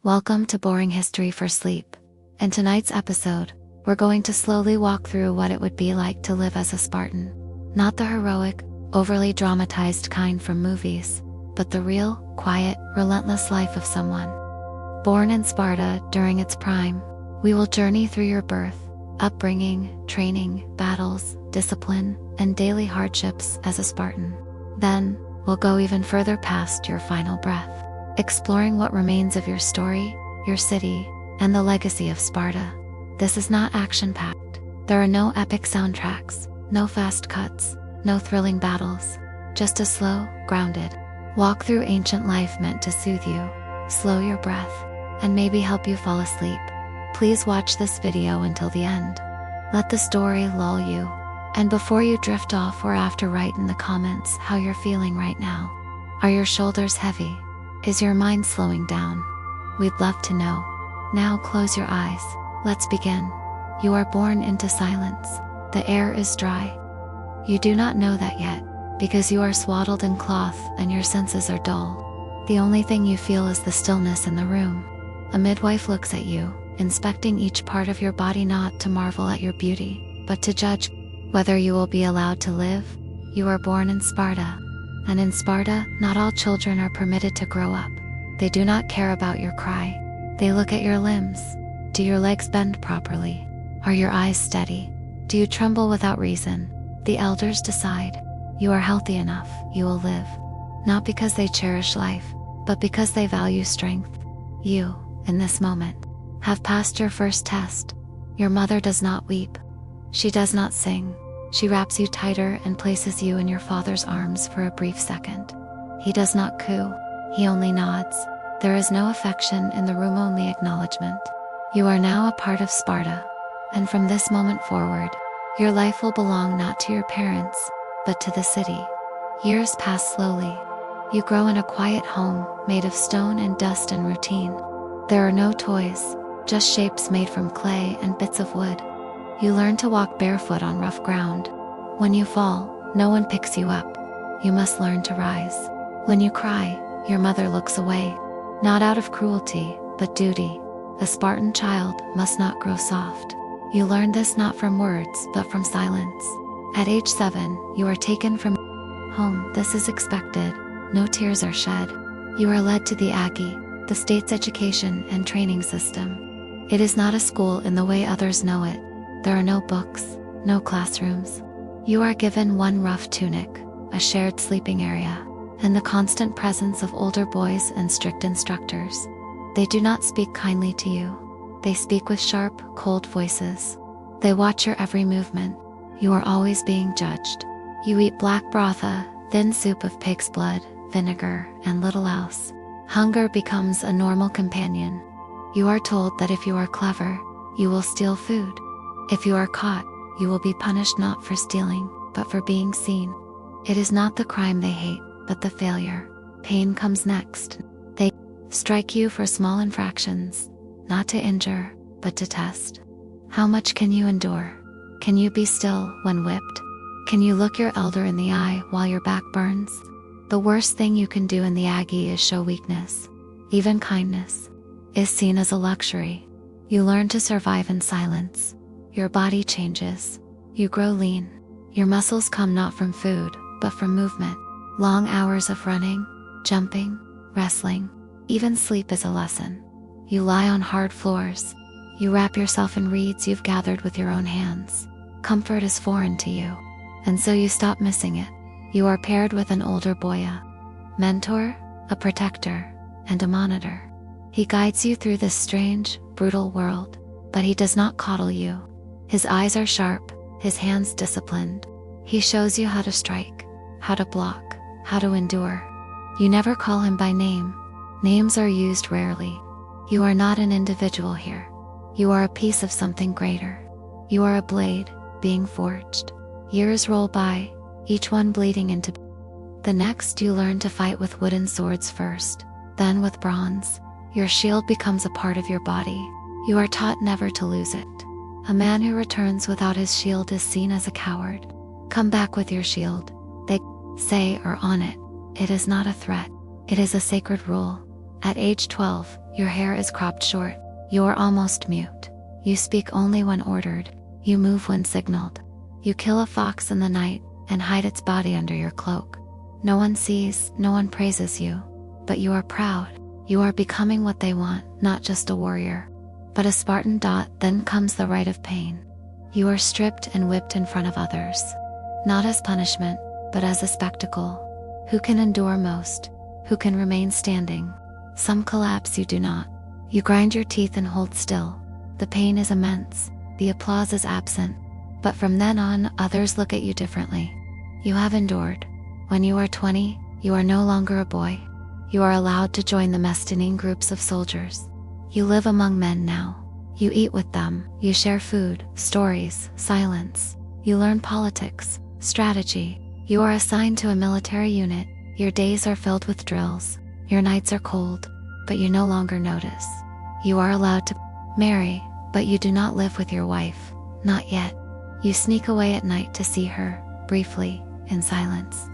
Welcome to Boring History for Sleep. In tonight's episode, we're going to slowly walk through what it would be like to live as a Spartan. Not the heroic, overly dramatized kind from movies, but the real, quiet, relentless life of someone born in Sparta during its prime. We will journey through your birth, upbringing, training, battles, discipline, and daily hardships as a Spartan. Then, we'll go even further past your final breath, exploring what remains of your story, your city, and the legacy of Sparta. This is not action-packed. There are no epic soundtracks, no fast cuts, no thrilling battles, just a slow, grounded walk through ancient life meant to soothe you, slow your breath, and maybe help you fall asleep. Please watch this video until the end. Let the story lull you. And before you drift off or after, write in the comments how you're feeling right now. Are your shoulders heavy? Is your mind slowing down? We'd love to know. Now close your eyes. Let's begin. You are born into silence. The air is dry. You do not know that yet, because you are swaddled in cloth and your senses are dull. The only thing you feel is the stillness in the room. A midwife looks at you, inspecting each part of your body, not to marvel at your beauty, but to judge whether you will be allowed to live. You are born in Sparta. And in Sparta, not all children are permitted to grow up. They do not care about your cry. They look at your limbs. Do your legs bend properly? Are your eyes steady? Do you tremble without reason? The elders decide. You are healthy enough, you will live. Not because they cherish life, but because they value strength. You, in this moment, have passed your first test. Your mother does not weep. She does not sing. She wraps you tighter and places you in your father's arms for a brief second. He does not coo. He only nods. There is no affection in the room, only acknowledgement. You are now a part of Sparta. And from this moment forward, your life will belong not to your parents, but to the city. Years pass slowly. You grow in a quiet home, made of stone and dust and routine. There are no toys, just shapes made from clay and bits of wood. You learn to walk barefoot on rough ground. When you fall, no one picks you up. You must learn to rise. When you cry, your mother looks away. Not out of cruelty, but duty. A Spartan child must not grow soft. You learn this not from words, but from silence. At age 7, you are taken from home. This is expected. No tears are shed. You are led to the Agoge, the state's education and training system. It is not a school in the way others know it. There are no books, no classrooms. You are given one rough tunic, a shared sleeping area, and the constant presence of older boys and strict instructors. They do not speak kindly to you. They speak with sharp, cold voices. They watch your every movement. You are always being judged. You eat black broth, a thin soup of pig's blood, vinegar, and little else. Hunger becomes a normal companion. You are told that if you are clever, you will steal food. If you are caught, you will be punished not for stealing, but for being seen. It is not the crime they hate, but the failure. Pain comes next. They strike you for small infractions, not to injure, but to test. How much can you endure? Can you be still when whipped? Can you look your elder in the eye while your back burns? The worst thing you can do in the Agoge is show weakness. Even kindness is seen as a luxury. You learn to survive in silence. Your body changes. You grow lean. Your muscles come not from food, but from movement. Long hours of running, jumping, wrestling. Even sleep is a lesson. You lie on hard floors. You wrap yourself in reeds you've gathered with your own hands. Comfort is foreign to you, and so you stop missing it. You are paired with an older boy, a mentor, a protector, and a monitor. He guides you through this strange, brutal world, but he does not coddle you. His eyes are sharp, his hands disciplined. He shows you how to strike, how to block, how to endure. You never call him by name. Names are used rarely. You are not an individual here. You are a piece of something greater. You are a blade, being forged. Years roll by, each one bleeding into the next. You learn to fight with wooden swords first, then with bronze. Your shield becomes a part of your body. You are taught never to lose it. A man who returns without his shield is seen as a coward. Come back with your shield, they say, or on it. It is not a threat. It is a sacred rule. At age 12, your hair is cropped short. You are almost mute. You speak only when ordered. You move when signaled. You kill a fox in the night and hide its body under your cloak. No one sees, no one praises you. But you are proud. You are becoming what they want, not just a warrior, but a Spartan. Then comes the rite of pain. You are stripped and whipped in front of others. Not as punishment, but as a spectacle. Who can endure most? Who can remain standing? Some collapse, you do not. You grind your teeth and hold still. The pain is immense. The applause is absent. But from then on, others look at you differently. You have endured. When you are 20, you are no longer a boy. You are allowed to join the Mestining groups of soldiers. You live among men now. You eat with them. You share food, stories, silence. You learn politics, strategy. You are assigned to a military unit. Your days are filled with drills. Your nights are cold, but you no longer notice. You are allowed to marry, but you do not live with your wife. Not yet. You sneak away at night to see her, briefly, in silence.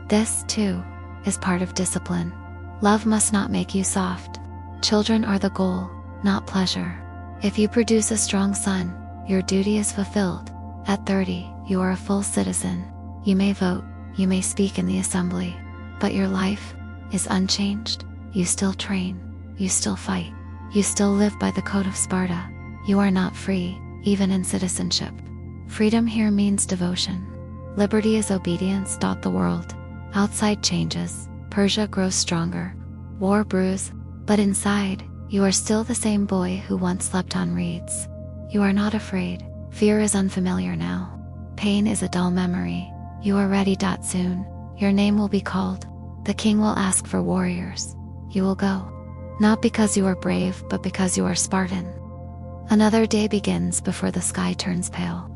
This, too, is part of discipline. Love must not make you soft. Children are the goal, not pleasure. If you produce a strong son, your duty is fulfilled. At 30, you are a full citizen. You may vote, you may speak in the assembly, but your life is unchanged. You still train, you still fight, you still live by the code of Sparta. You are not free, even in citizenship. Freedom here means devotion. Liberty is obedience. The world outside changes. Persia grows stronger. War brews, but inside, you are still the same boy who once slept on reeds. You are not afraid. Fear is unfamiliar now. Pain is a dull memory. You are ready. Soon, your name will be called. The king will ask for warriors. You will go. Not because you are brave, but because you are Spartan. Another day begins before the sky turns pale.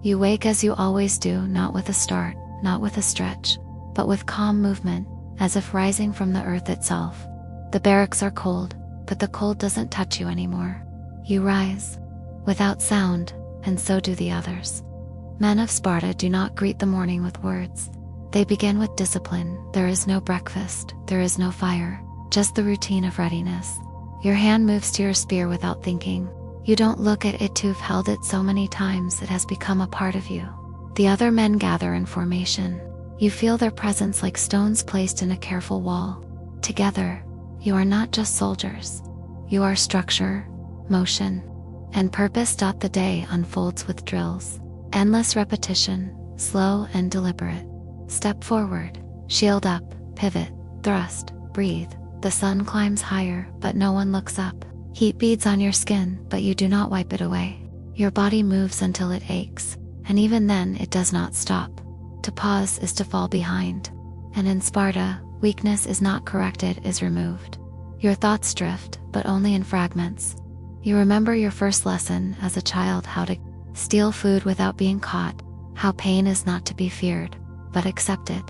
You wake as you always do, not with a start, not with a stretch, but with calm movement, as if rising from the earth itself. The barracks are cold, but the cold doesn't touch you anymore. You rise, without sound, and so do the others. Men of Sparta do not greet the morning with words. They begin with discipline. There is no breakfast, there is no fire, just the routine of readiness. Your hand moves to your spear without thinking. You don't look at it to have held it so many times it has become a part of you. The other men gather in formation. You feel their presence like stones placed in a careful wall. Together, you are not just soldiers. You are structure, motion, and purpose. The day unfolds with drills. Endless repetition, slow and deliberate. Step forward, shield up, pivot, thrust, breathe. The sun climbs higher, but no one looks up. Heat beads on your skin, but you do not wipe it away. Your body moves until it aches, and even then it does not stop. To pause is to fall behind. And in Sparta, weakness is not corrected, is removed. Your thoughts drift, but only in fragments. You remember your first lesson as a child, how to steal food without being caught, how pain is not to be feared, but accepted.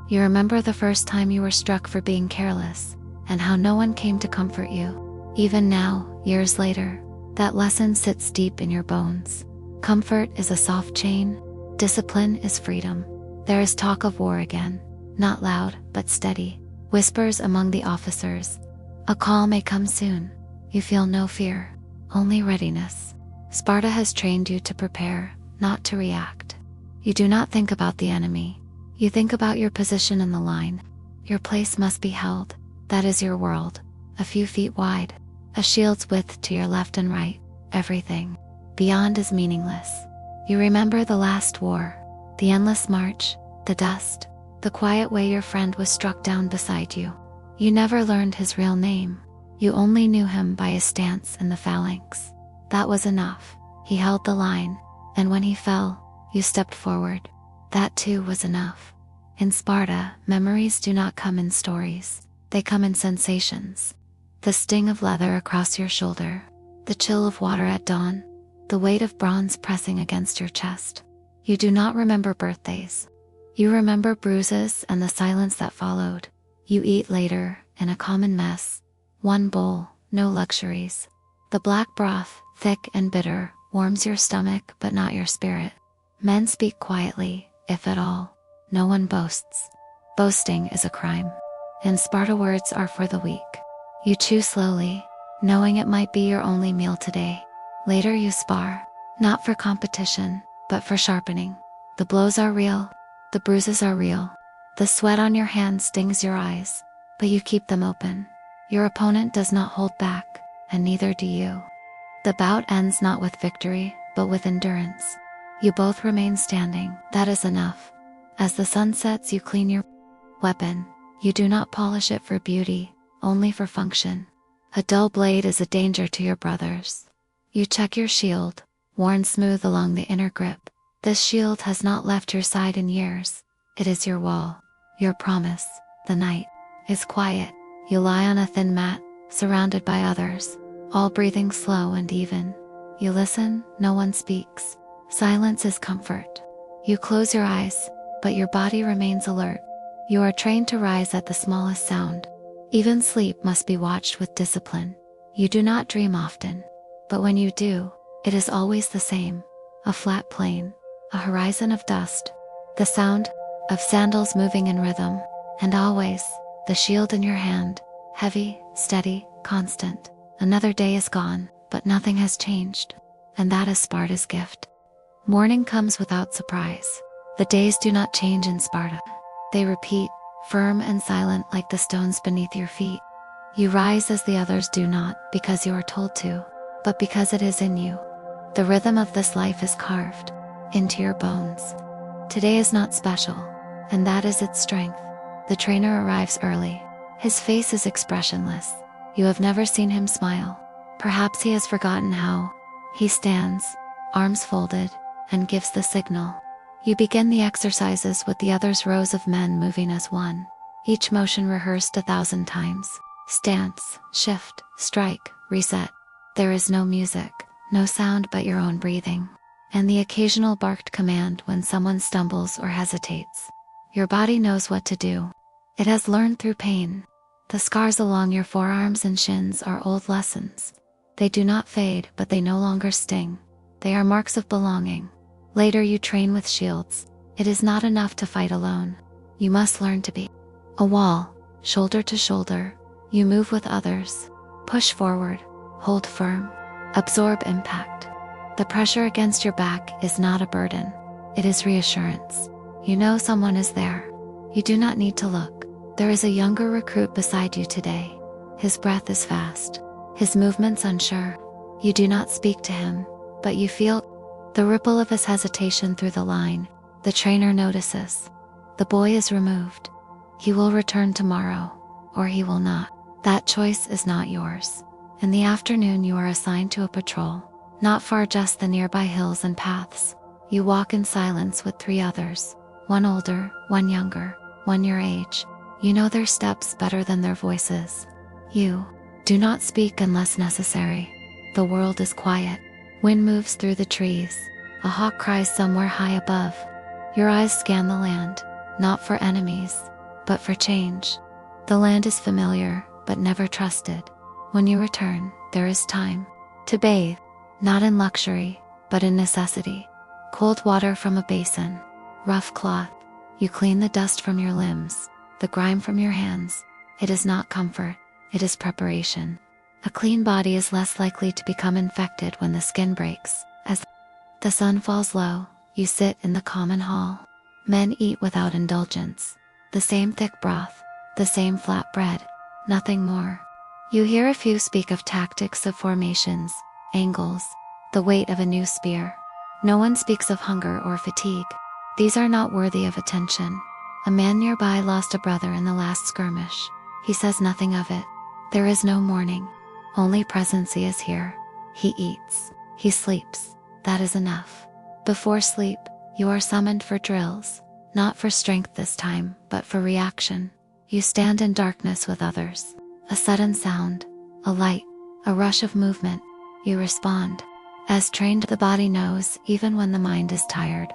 You remember the first time you were struck for being careless, and how no one came to comfort you. Even now, years later, that lesson sits deep in your bones. Comfort is a soft chain, discipline is freedom. There is talk of war again, not loud, but steady. Whispers among the officers. A call may come soon. You feel no fear, only readiness. Sparta has trained you to prepare, not to react. You do not think about the enemy. You think about your position in the line. Your place must be held. That is your world, a few feet wide, a shield's width to your left and right. Everything beyond is meaningless. You remember the last war, the endless march, the dust, the quiet way your friend was struck down beside you. You never learned his real name. You only knew him by his stance in the phalanx. That was enough. He held the line, and when he fell, you stepped forward. That too was enough. In Sparta, memories do not come in stories. They come in sensations. The sting of leather across your shoulder, the chill of water at dawn, the weight of bronze pressing against your chest. You do not remember birthdays. You remember bruises and the silence that followed. You eat later, in a common mess. One bowl, no luxuries. The black broth, thick and bitter, warms your stomach but not your spirit. Men speak quietly, if at all. No one boasts. Boasting is a crime. In Sparta, words are for the weak. You chew slowly, knowing it might be your only meal today. Later you spar, not for competition, but for sharpening. The blows are real, the bruises are real. The sweat on your hands stings your eyes, but you keep them open. Your opponent does not hold back, and neither do you. The bout ends not with victory, but with endurance. You both remain standing, that is enough. As the sun sets, you clean your weapon. You do not polish it for beauty, only for function. A dull blade is a danger to your brothers. You check your shield, worn smooth along the inner grip. This shield has not left your side in years. It is your wall, your promise. The night is quiet. You lie on a thin mat, surrounded by others, all breathing slow and even. You listen, no one speaks. Silence is comfort. You close your eyes, but your body remains alert. You are trained to rise at the smallest sound. Even sleep must be watched with discipline. You do not dream often, but when you do, it is always the same. A flat plain, a horizon of dust, the sound of sandals moving in rhythm, and always, the shield in your hand, heavy, steady, constant. Another day is gone, but nothing has changed, and that is Sparta's gift. Morning comes without surprise. The days do not change in Sparta. They repeat, firm and silent like the stones beneath your feet. You rise as the others do not because you are told to, but because it is in you. The rhythm of this life is carved into your bones. Today is not special, and that is its strength. The trainer arrives early. His face is expressionless. You have never seen him smile. Perhaps he has forgotten how. He stands, arms folded, and gives the signal. You begin the exercises with the others, rows of men moving as one. Each motion rehearsed 1,000 times. Stance, shift, strike, reset. There is no music, no sound but your own breathing, and the occasional barked command when someone stumbles or hesitates. Your body knows what to do. It has learned through pain. The scars along your forearms and shins are old lessons. They do not fade, but they no longer sting. They are marks of belonging. Later you train with shields. It is not enough to fight alone. You must learn to be a wall, shoulder to shoulder. You move with others. Push forward, hold firm, absorb impact. The pressure against your back is not a burden. It is reassurance. You know someone is there. You do not need to look. There is a younger recruit beside you today. His breath is fast, his movements unsure. You do not speak to him, but you feel the ripple of his hesitation through the line. The trainer notices. The boy is removed. He will return tomorrow, or he will not. That choice is not yours. In the afternoon you are assigned to a patrol, not far, just the nearby hills and paths. You walk in silence with 3 others, one older, one younger, one your age. You know their steps better than their voices. You do not speak unless necessary. The world is quiet. Wind moves through the trees. A hawk cries somewhere high above. Your eyes scan the land, not for enemies, but for change. The land is familiar, but never trusted. When you return, there is time to bathe, not in luxury, but in necessity. Cold water from a basin, rough cloth. You clean the dust from your limbs, the grime from your hands. It is not comfort, it is preparation. A clean body is less likely to become infected when the skin breaks. As the sun falls low, you sit in the common hall. Men eat without indulgence. The same thick broth, the same flat bread, nothing more. You hear a few speak of tactics, of formations, angles, the weight of a new spear. No one speaks of hunger or fatigue. These are not worthy of attention. A man nearby lost a brother in the last skirmish. He says nothing of it. There is no mourning. Only presence is here. He eats. He sleeps. That is enough. Before sleep, you are summoned for drills. Not for strength this time, but for reaction. You stand in darkness with others. A sudden sound, a light, a rush of movement. You respond. As trained, the body knows even when the mind is tired.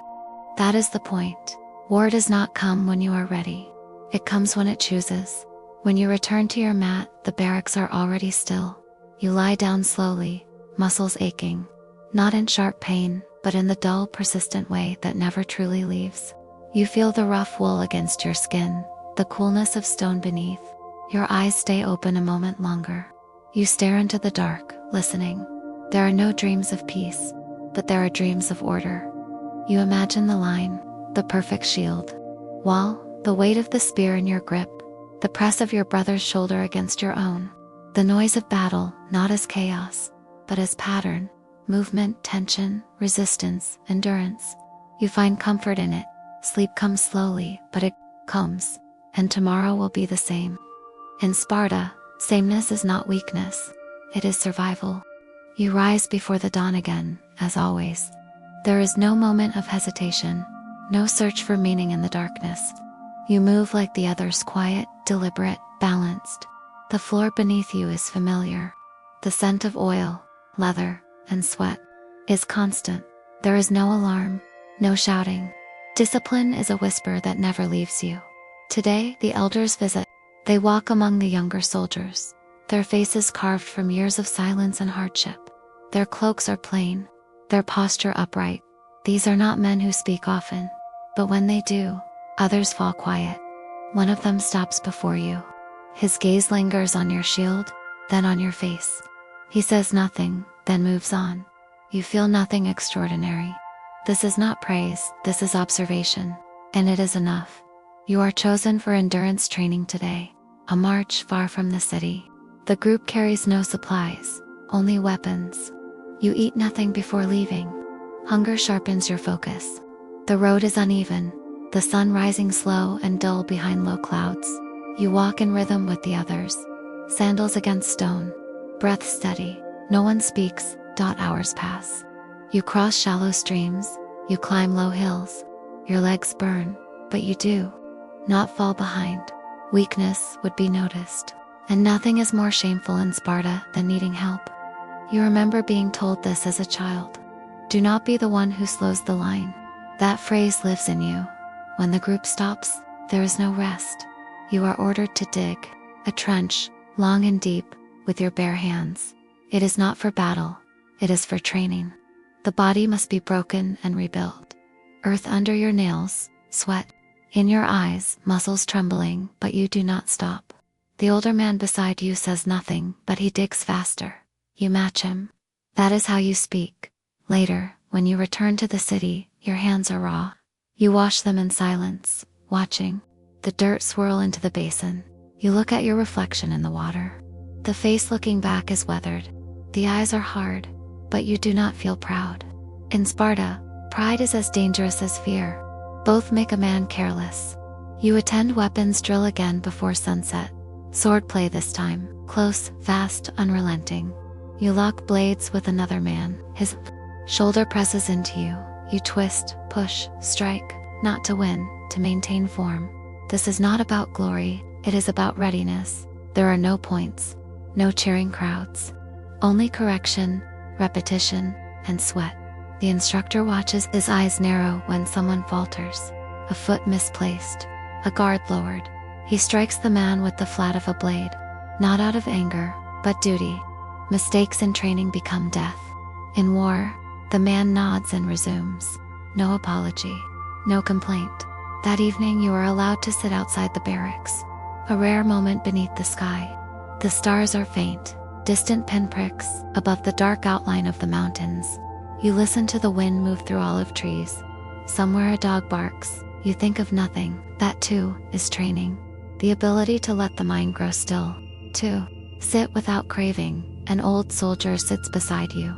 That is the point. War does not come when you are ready. It comes when it chooses. When you return to your mat, the barracks are already still. You lie down slowly, muscles aching, not in sharp pain, but in the dull, persistent way that never truly leaves. You feel the rough wool against your skin, the coolness of stone beneath. Your eyes stay open a moment longer. You stare into the dark, listening. There are no dreams of peace, but there are dreams of order. You imagine the line, the perfect shield. Wall, the weight of the spear in your grip, the press of your brother's shoulder against your own. The noise of battle, not as chaos, but as pattern, movement, tension, resistance, endurance. You find comfort in it. Sleep comes slowly, but it comes, and tomorrow will be the same. In Sparta, sameness is not weakness, it is survival. You rise before the dawn again, as always. There is no moment of hesitation, no search for meaning in the darkness. You move like the others, quiet, deliberate, balanced. The floor beneath you is familiar. The scent of oil, leather, and sweat is constant. There is no alarm, no shouting. Discipline is a whisper that never leaves you. Today, the elders visit. They walk among the younger soldiers, their faces carved from years of silence and hardship. Their cloaks are plain, their posture upright. These are not men who speak often, but when they do, others fall quiet. One of them stops before you. His gaze lingers on your shield, then on your face. He says nothing, then moves on. You feel nothing extraordinary. This is not praise, this is observation, and it is enough. You are chosen for endurance training today, a march far from the city. The group carries no supplies, only weapons. You eat nothing before leaving. Hunger sharpens your focus. The road is uneven, the sun rising slow and dull behind low clouds. You walk in rhythm with the others, sandals against stone, breath steady. No one speaks. Hours pass. You cross shallow streams, you climb low hills. Your legs burn, but you do not fall behind. Weakness would be noticed, and nothing is more shameful in Sparta than needing help. You remember being told this as a child. Do not be the one who slows the line. That phrase lives in you. When the group stops, there is no rest. You are ordered to dig a trench, long and deep, with your bare hands. It is not for battle, it is for training. The body must be broken and rebuilt. Earth under your nails, sweat in your eyes, muscles trembling, but you do not stop. The older man beside you says nothing, but he digs faster. You match him. That is how you speak. Later, when you return to the city, your hands are raw. You wash them in silence, watching the dirt swirl into the basin. You look at your reflection in the water. The face looking back is weathered. The eyes are hard, but you do not feel proud. In Sparta, pride is as dangerous as fear. Both make a man careless. You attend weapons drill again before sunset. Swordplay this time, close, fast, unrelenting. You lock blades with another man. His shoulder presses into you. You twist, push, strike, not to win, to maintain form. This is not about glory, it is about readiness. There are no points, no cheering crowds. Only correction, repetition, and sweat. The instructor watches, his eyes narrow when someone falters. A foot misplaced, a guard lowered. He strikes the man with the flat of a blade, not out of anger, but duty. Mistakes in training become death. In war, the man nods and resumes. No apology, no complaint. That evening you are allowed to sit outside the barracks. A rare moment beneath the sky. The stars are faint, distant pinpricks above the dark outline of the mountains. You listen to the wind move through olive trees. Somewhere a dog barks. You think of nothing. That too is training. The ability to let the mind grow still. To sit without craving. An old soldier sits beside you.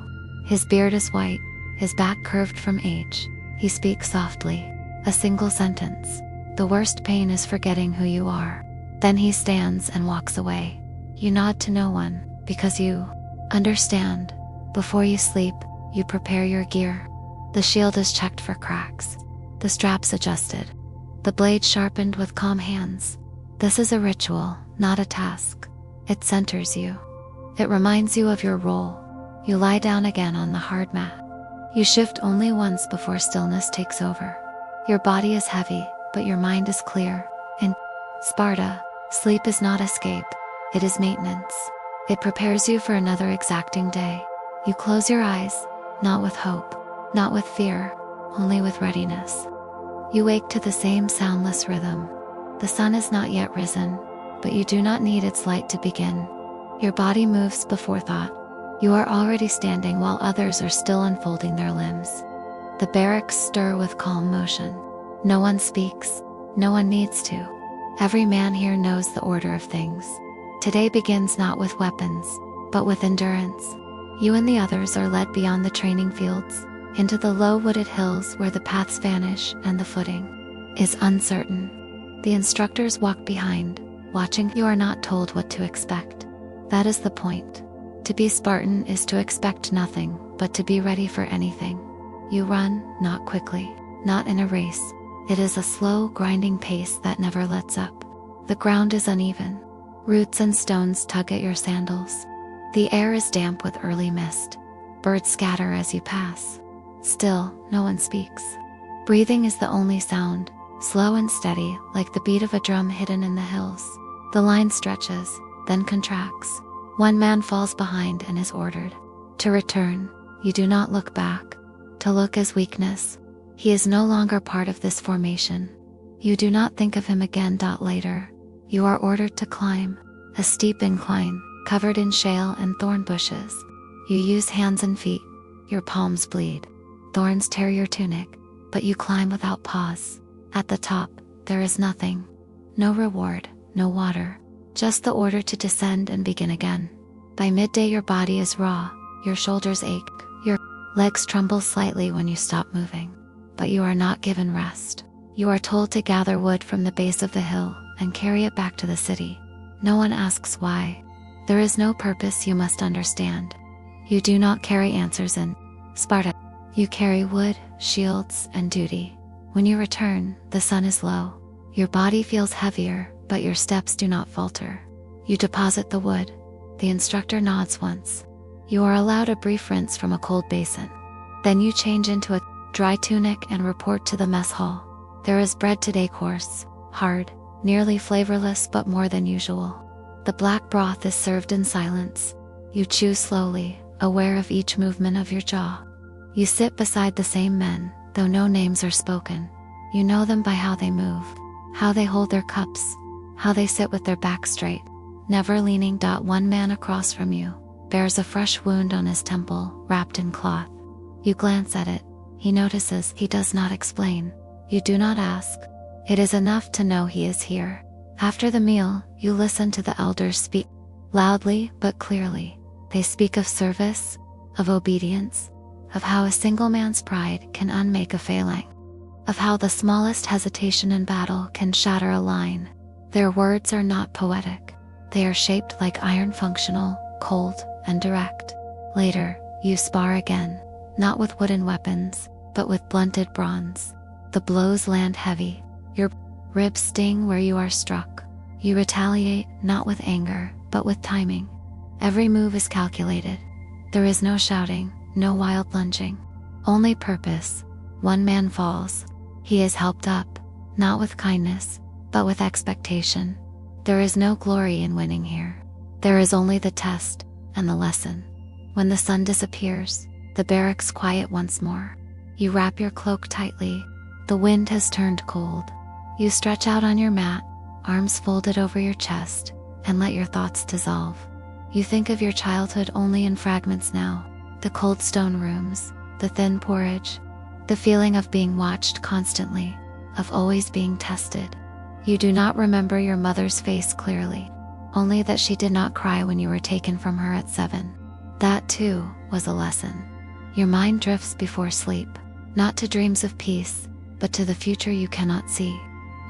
His beard is white, his back curved from age. He speaks softly. A single sentence. The worst pain is forgetting who you are. Then he stands and walks away. You nod to no one, because you understand. Before you sleep, you prepare your gear. The shield is checked for cracks. The straps adjusted. The blade sharpened with calm hands. This is a ritual, not a task. It centers you. It reminds you of your role. You lie down again on the hard mat. You shift only once before stillness takes over. Your body is heavy, but your mind is clear. In Sparta, sleep is not escape, it is maintenance. It prepares you for another exacting day. You close your eyes, not with hope, not with fear, only with readiness. You wake to the same soundless rhythm. The sun is not yet risen. but you do not need its light to begin. Your body moves before thought. You are already standing while others are still unfolding their limbs. The barracks stir with calm motion. No one speaks. No one needs to. Every man here knows the order of things. Today begins not with weapons, but with endurance. You and the others are led beyond the training fields, into the low wooded hills where the paths vanish and the footing is uncertain. The instructors walk behind, watching. You are not told what to expect. That is the point. To be Spartan is to expect nothing, but to be ready for anything. You run, not quickly, not in a race. It is a slow, grinding pace that never lets up. The ground is uneven. Roots and stones tug at your sandals. The air is damp with early mist. Birds scatter as you pass. Still, no one speaks. Breathing is the only sound, slow and steady, like the beat of a drum hidden in the hills. The line stretches, then contracts. One man falls behind and is ordered to return. You do not look back. To look is weakness. He is no longer part of this formation. You do not think of him again. Later, you are ordered to climb a steep incline, covered in shale and thorn bushes. You use hands and feet. Your palms bleed. Thorns tear your tunic, but you climb without pause. At the top, there is nothing. No reward, no water. Just the order to descend and begin again. By midday your body is raw, your shoulders ache, your legs tremble slightly when you stop moving. But you are not given rest. You are told to gather wood from the base of the hill and carry it back to the city. No one asks why. There is no purpose you must understand. You do not carry answers in Sparta. You carry wood, shields, and duty. When you return, the sun is low. Your body feels heavier, but your steps do not falter. You deposit the wood. The instructor nods once. You are allowed a brief rinse from a cold basin. Then you change into a dry tunic and report to the mess hall. There is bread today, coarse, hard, nearly flavorless but more than usual. The black broth is served in silence. You chew slowly, aware of each movement of your jaw. You sit beside the same men, though no names are spoken. You know them by how they move, how they hold their cups, how they sit with their back straight, never leaning. One man across from you bears a fresh wound on his temple, wrapped in cloth. You glance at it. He notices. He does not explain. You do not ask. It is enough to know he is here. After the meal, you listen to the elders speak, loudly but clearly. They speak of service, of obedience, of how a single man's pride can unmake a phalanx, of how the smallest hesitation in battle can shatter a line. Their words are not poetic. They are shaped like iron, functional, cold, and direct. Later, you spar again, not with wooden weapons, but with blunted bronze. The blows land heavy. Your ribs sting where you are struck. You retaliate, not with anger, but with timing. Every move is calculated. There is no shouting, no wild lunging. Only purpose. One man falls. He is helped up, not with kindness, but with expectation. There is no glory in winning here. There is only the test and the lesson. When the sun disappears, the barracks quiet once more. You wrap your cloak tightly. The wind has turned cold. You stretch out on your mat, arms folded over your chest, and let your thoughts dissolve. You think of your childhood only in fragments now. The cold stone rooms, the thin porridge, the feeling of being watched constantly, of always being tested. You do not remember your mother's face clearly, only that she did not cry when you were taken from her at 7. That too was a lesson. Your mind drifts before sleep, not to dreams of peace, but to the future you cannot see.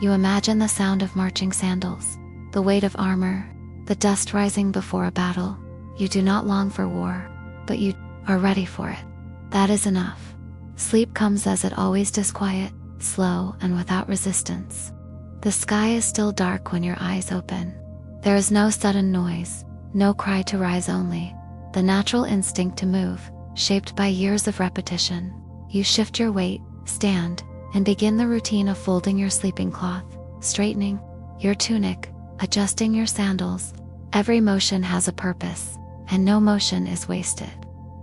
You imagine the sound of marching sandals, the weight of armor, the dust rising before a battle. You do not long for war, but you are ready for it. That is enough. Sleep comes as it always does, quiet, slow, and without resistance. The sky is still dark when your eyes open. There is no sudden noise, no cry to rise, only the natural instinct to move, shaped by years of repetition. You shift your weight, stand, and begin the routine of folding your sleeping cloth, straightening your tunic, adjusting your sandals. Every motion has a purpose, and no motion is wasted.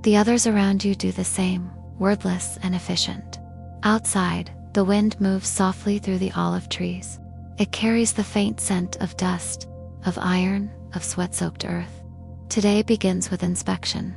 The others around you do the same, wordless and efficient. Outside, the wind moves softly through the olive trees. It carries the faint scent of dust, of iron, of sweat-soaked earth. Today begins with inspection.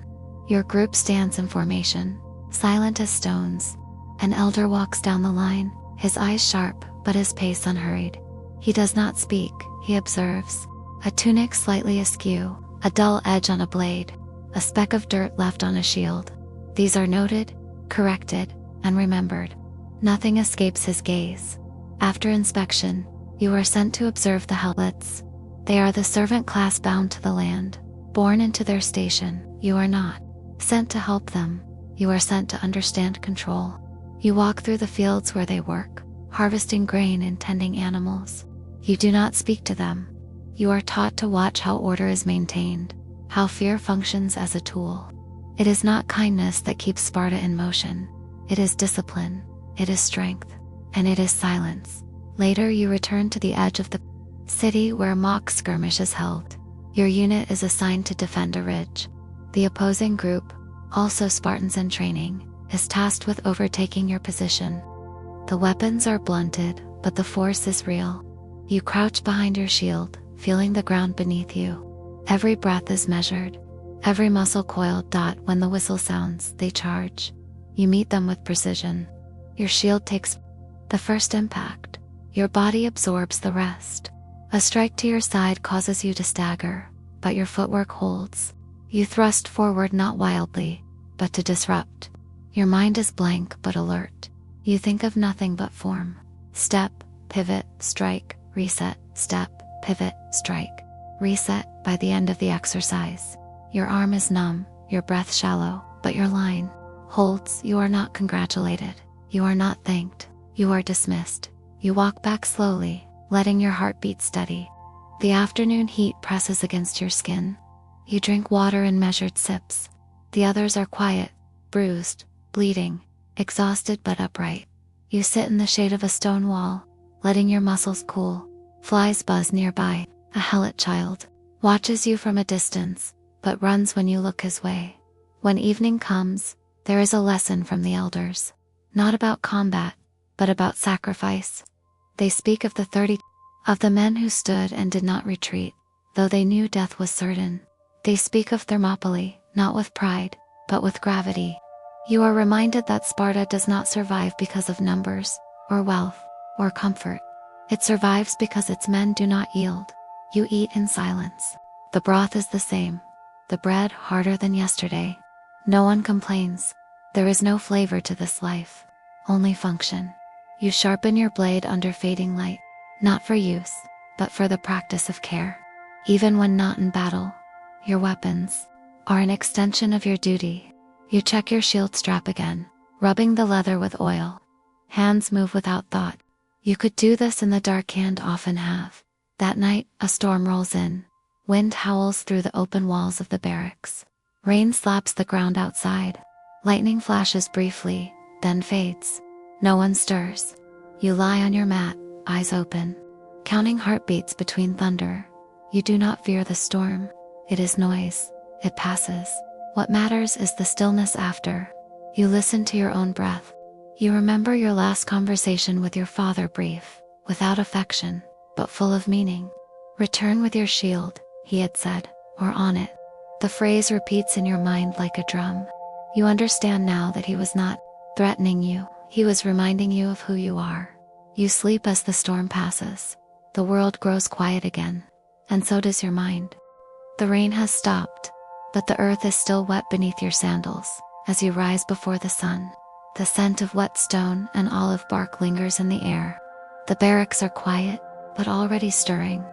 Your group stands in formation, silent as stones. An elder walks down the line, his eyes sharp, but his pace unhurried. He does not speak, he observes. A tunic slightly askew, a dull edge on a blade, a speck of dirt left on a shield. These are noted, corrected, and remembered. Nothing escapes his gaze. After inspection, you are sent to observe the helplets. They are the servant class bound to the land, born into their station. You are not sent to help them, you are sent to understand control. You walk through the fields where they work, harvesting grain and tending animals. You do not speak to them. You are taught to watch how order is maintained, how fear functions as a tool. It is not kindness that keeps Sparta in motion. It is discipline, it is strength, and it is silence. Later you return to the edge of the city where a mock skirmish is held. Your unit is assigned to defend a ridge. The opposing group, also Spartans in training, is tasked with overtaking your position. The weapons are blunted, but the force is real. You crouch behind your shield, feeling the ground beneath you. Every breath is measured, every muscle coiled. When the whistle sounds, they charge. You meet them with precision. Your shield takes the first impact. Your body absorbs the rest. A strike to your side causes you to stagger, but your footwork holds. You thrust forward not wildly, but to disrupt. Your mind is blank but alert. You think of nothing but form. Step, pivot, strike, reset, step, pivot, strike, reset. By the end of the exercise, your arm is numb, your breath shallow, but your line holds. You are not congratulated. You are not thanked. You are dismissed. You walk back slowly, letting your heart beat steady. The afternoon heat presses against your skin. You drink water in measured sips. The others are quiet, bruised, bleeding, exhausted but upright. You sit in the shade of a stone wall, letting your muscles cool. Flies buzz nearby. A helot child watches you from a distance, but runs when you look his way. When evening comes, there is a lesson from the elders. Not about combat, but about sacrifice. They speak of the 30 of the men who stood and did not retreat, though they knew death was certain. They speak of Thermopylae, not with pride, but with gravity. You are reminded that Sparta does not survive because of numbers, or wealth, or comfort. It survives because its men do not yield. You eat in silence. The broth is the same. The bread harder than yesterday. No one complains. There is no flavor to this life, only function. You sharpen your blade under fading light, not for use, but for the practice of care. Even when not in battle, your weapons are an extension of your duty. You check your shield strap again, rubbing the leather with oil. Hands move without thought. You could do this in the dark and often have. That night, a storm rolls in. Wind howls through the open walls of the barracks. Rain slaps the ground outside. Lightning flashes briefly, then fades. No one stirs. You lie on your mat, eyes open, counting heartbeats between thunder. You do not fear the storm. It is noise. It passes. What matters is the stillness after. You listen to your own breath. You remember your last conversation with your father, brief, without affection, but full of meaning. Return with your shield, he had said, or on it. The phrase repeats in your mind like a drum. You understand now that he was not threatening you, he was reminding you of who you are. You sleep as the storm passes. The world grows quiet again, and so does your mind. The rain has stopped, but the earth is still wet beneath your sandals, as you rise before the sun. The scent of wet stone and olive bark lingers in the air. The barracks are quiet, but already stirring.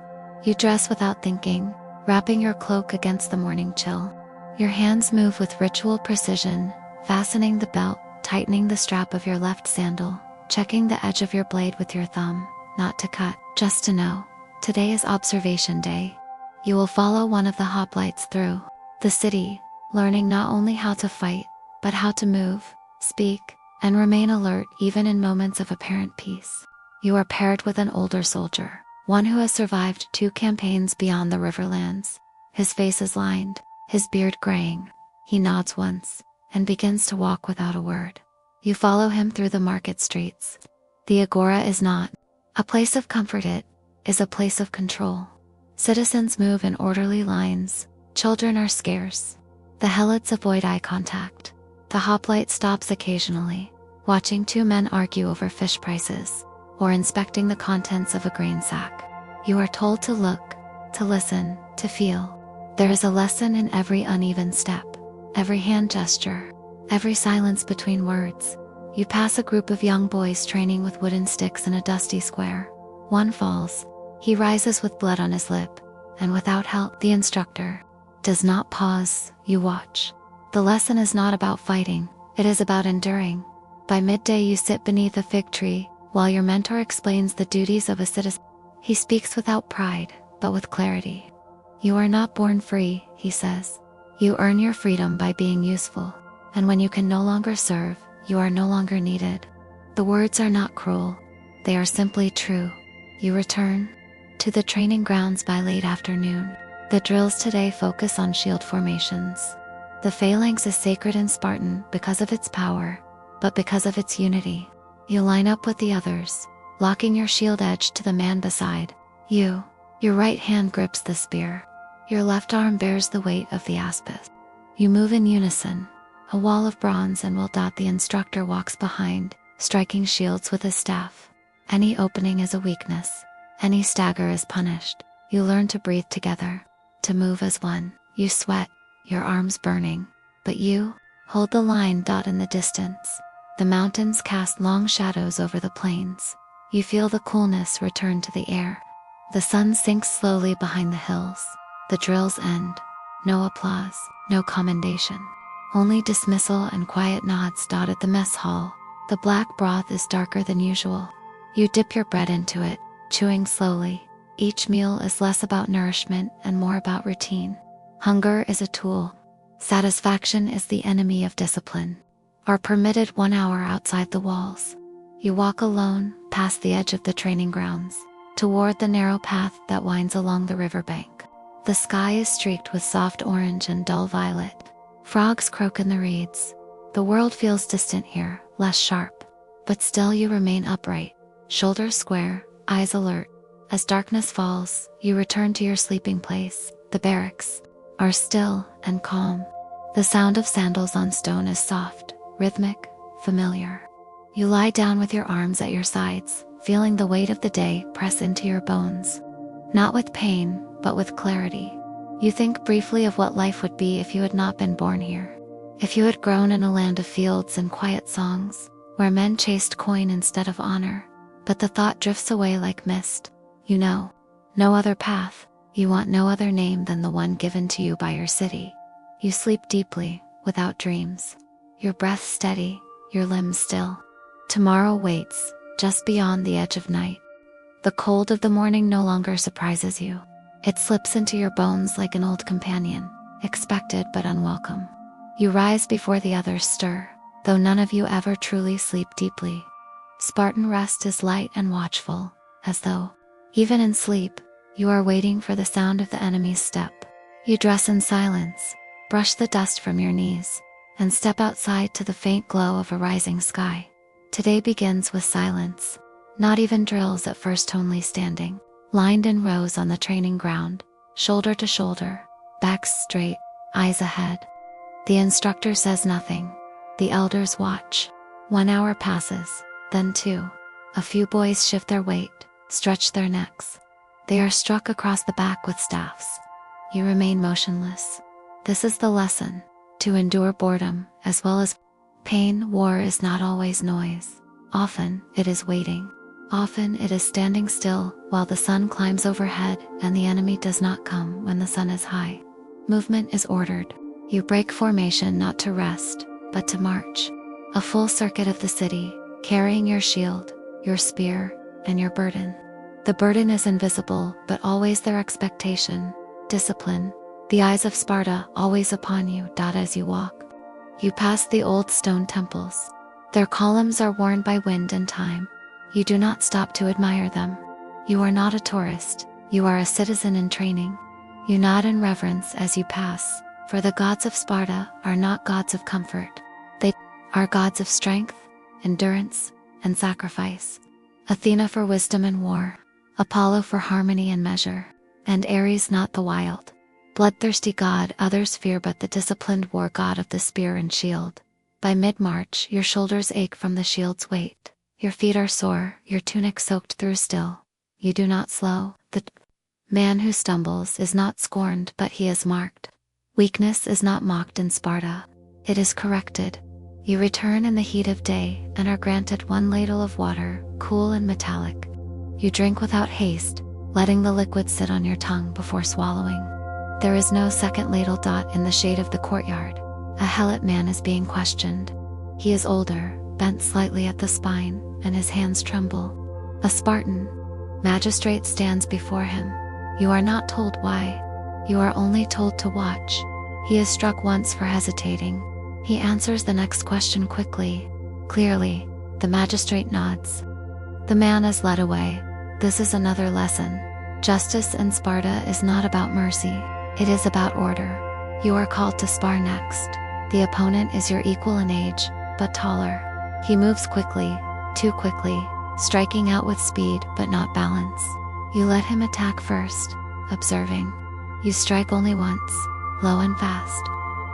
You dress without thinking, wrapping your cloak against the morning chill. Your hands move with ritual precision, fastening the belt, tightening the strap of your left sandal, checking the edge of your blade with your thumb, not to cut, just to know. Today is observation day. You will follow one of the hoplites through the city, learning not only how to fight, but how to move, speak, and remain alert even in moments of apparent peace. You are paired with an older soldier, one who has survived 2 campaigns beyond the riverlands. His face is lined, his beard graying. He nods once, and begins to walk without a word. You follow him through the market streets. The Agora is not a place of comfort, it is a place of control. Citizens move in orderly lines. Children are scarce. The helots avoid eye contact. The hoplite stops occasionally, watching two men argue over fish prices, or inspecting the contents of a grain sack. You are told to look, to listen, to feel. There is a lesson in every uneven step, every hand gesture, every silence between words. You pass a group of young boys training with wooden sticks in a dusty square. One falls. He rises with blood on his lip, and without help, the instructor does not pause. You watch. The lesson is not about fighting, it is about enduring. By midday you sit beneath a fig tree, while your mentor explains the duties of a citizen. He speaks without pride, but with clarity. You are not born free, he says. You earn your freedom by being useful, and when you can no longer serve, you are no longer needed. The words are not cruel, they are simply true. You return to the training grounds by late afternoon. The drills today focus on shield formations. The phalanx is sacred in Spartan because of its power, but because of its unity. You line up with the others, locking your shield edge to the man beside you. Your right hand grips the spear. Your left arm bears the weight of the aspis. You move in unison. A wall of bronze and will dot. The instructor walks behind, striking shields with his staff. Any opening is a weakness. Any stagger is punished. You learn to breathe together, to move as one. You sweat, your arms burning, but you hold the line. In the distance, the mountains cast long shadows over the plains. You feel the coolness return to the air. The sun sinks slowly behind the hills. The drills end. No applause, no commendation. Only dismissal and quiet nods. At the mess hall, the black broth is darker than usual. You dip your bread into it, chewing slowly. Each meal is less about nourishment and more about routine. Hunger is a tool. Satisfaction is the enemy of discipline. Are permitted 1 hour outside the walls. You walk alone, past the edge of the training grounds, toward the narrow path that winds along the riverbank. The sky is streaked with soft orange and dull violet. Frogs croak in the reeds. The world feels distant here, less sharp. But still you remain upright, shoulders square, eyes alert. As darkness falls, you return to your sleeping place. The barracks are still and calm. The sound of sandals on stone is soft, rhythmic, familiar. You lie down with your arms at your sides, feeling the weight of the day press into your bones. Not with pain, but with clarity. You think briefly of what life would be if you had not been born here. If you had grown in a land of fields and quiet songs, where men chased coin instead of honor. But the thought drifts away like mist. You know, no other path. You want no other name than the one given to you by your city. You sleep deeply, without dreams. Your breath steady, your limbs still. Tomorrow waits, just beyond the edge of night. The cold of the morning no longer surprises you. It slips into your bones like an old companion, expected but unwelcome. You rise before the others stir, though none of you ever truly sleep deeply. Spartan rest is light and watchful, as though, even in sleep, you are waiting for the sound of the enemy's step. You dress in silence, brush the dust from your knees, and step outside to the faint glow of a rising sky. Today begins with silence. Not even drills at first, only standing, lined in rows on the training ground, shoulder to shoulder, backs straight, eyes ahead. The instructor says nothing. The elders watch. 1 hour passes, then 2. A few boys shift their weight, stretch their necks. They are struck across the back with staffs. You remain motionless. This is the lesson, to endure boredom as well as pain. War is not always noise. Often it is waiting. Often it is standing still while the sun climbs overhead and the enemy does not come when the sun is high. Movement is ordered. You break formation not to rest, but to march. A full circuit of the city, carrying your shield, your spear, and your burden. The burden is invisible, but always their expectation, discipline, the eyes of Sparta always upon you. As you walk, you pass the old stone temples. Their columns are worn by wind and time. You do not stop to admire them. You are not a tourist, you are a citizen in training. You nod in reverence as you pass, for the gods of Sparta are not gods of comfort. They are gods of strength, endurance, and sacrifice. Athena for wisdom and war. Apollo for harmony and measure. and Ares not the wild, bloodthirsty god others fear but the disciplined war god of the spear and shield. By mid-March your shoulders ache from the shield's weight, your feet are sore, your tunic soaked through still. You do not slow. The man who stumbles is not scorned but he is marked. Weakness is not mocked in Sparta, it is corrected. You return in the heat of day and are granted one ladle of water, cool and metallic. You drink without haste, letting the liquid sit on your tongue before swallowing. There is no second ladle. In the shade of the courtyard, a Helot man is being questioned. He is older, bent slightly at the spine, and his hands tremble. A Spartan magistrate stands before him. You are not told why. You are only told to watch. He is struck once for hesitating. He answers the next question quickly, clearly. The magistrate nods. The man is led away. This is another lesson. Justice in Sparta is not about mercy. It is about order. You are called to spar next. The opponent is your equal in age, but taller. He moves quickly, too quickly, striking out with speed but not balance. You let him attack first, observing. You strike only once, low and fast.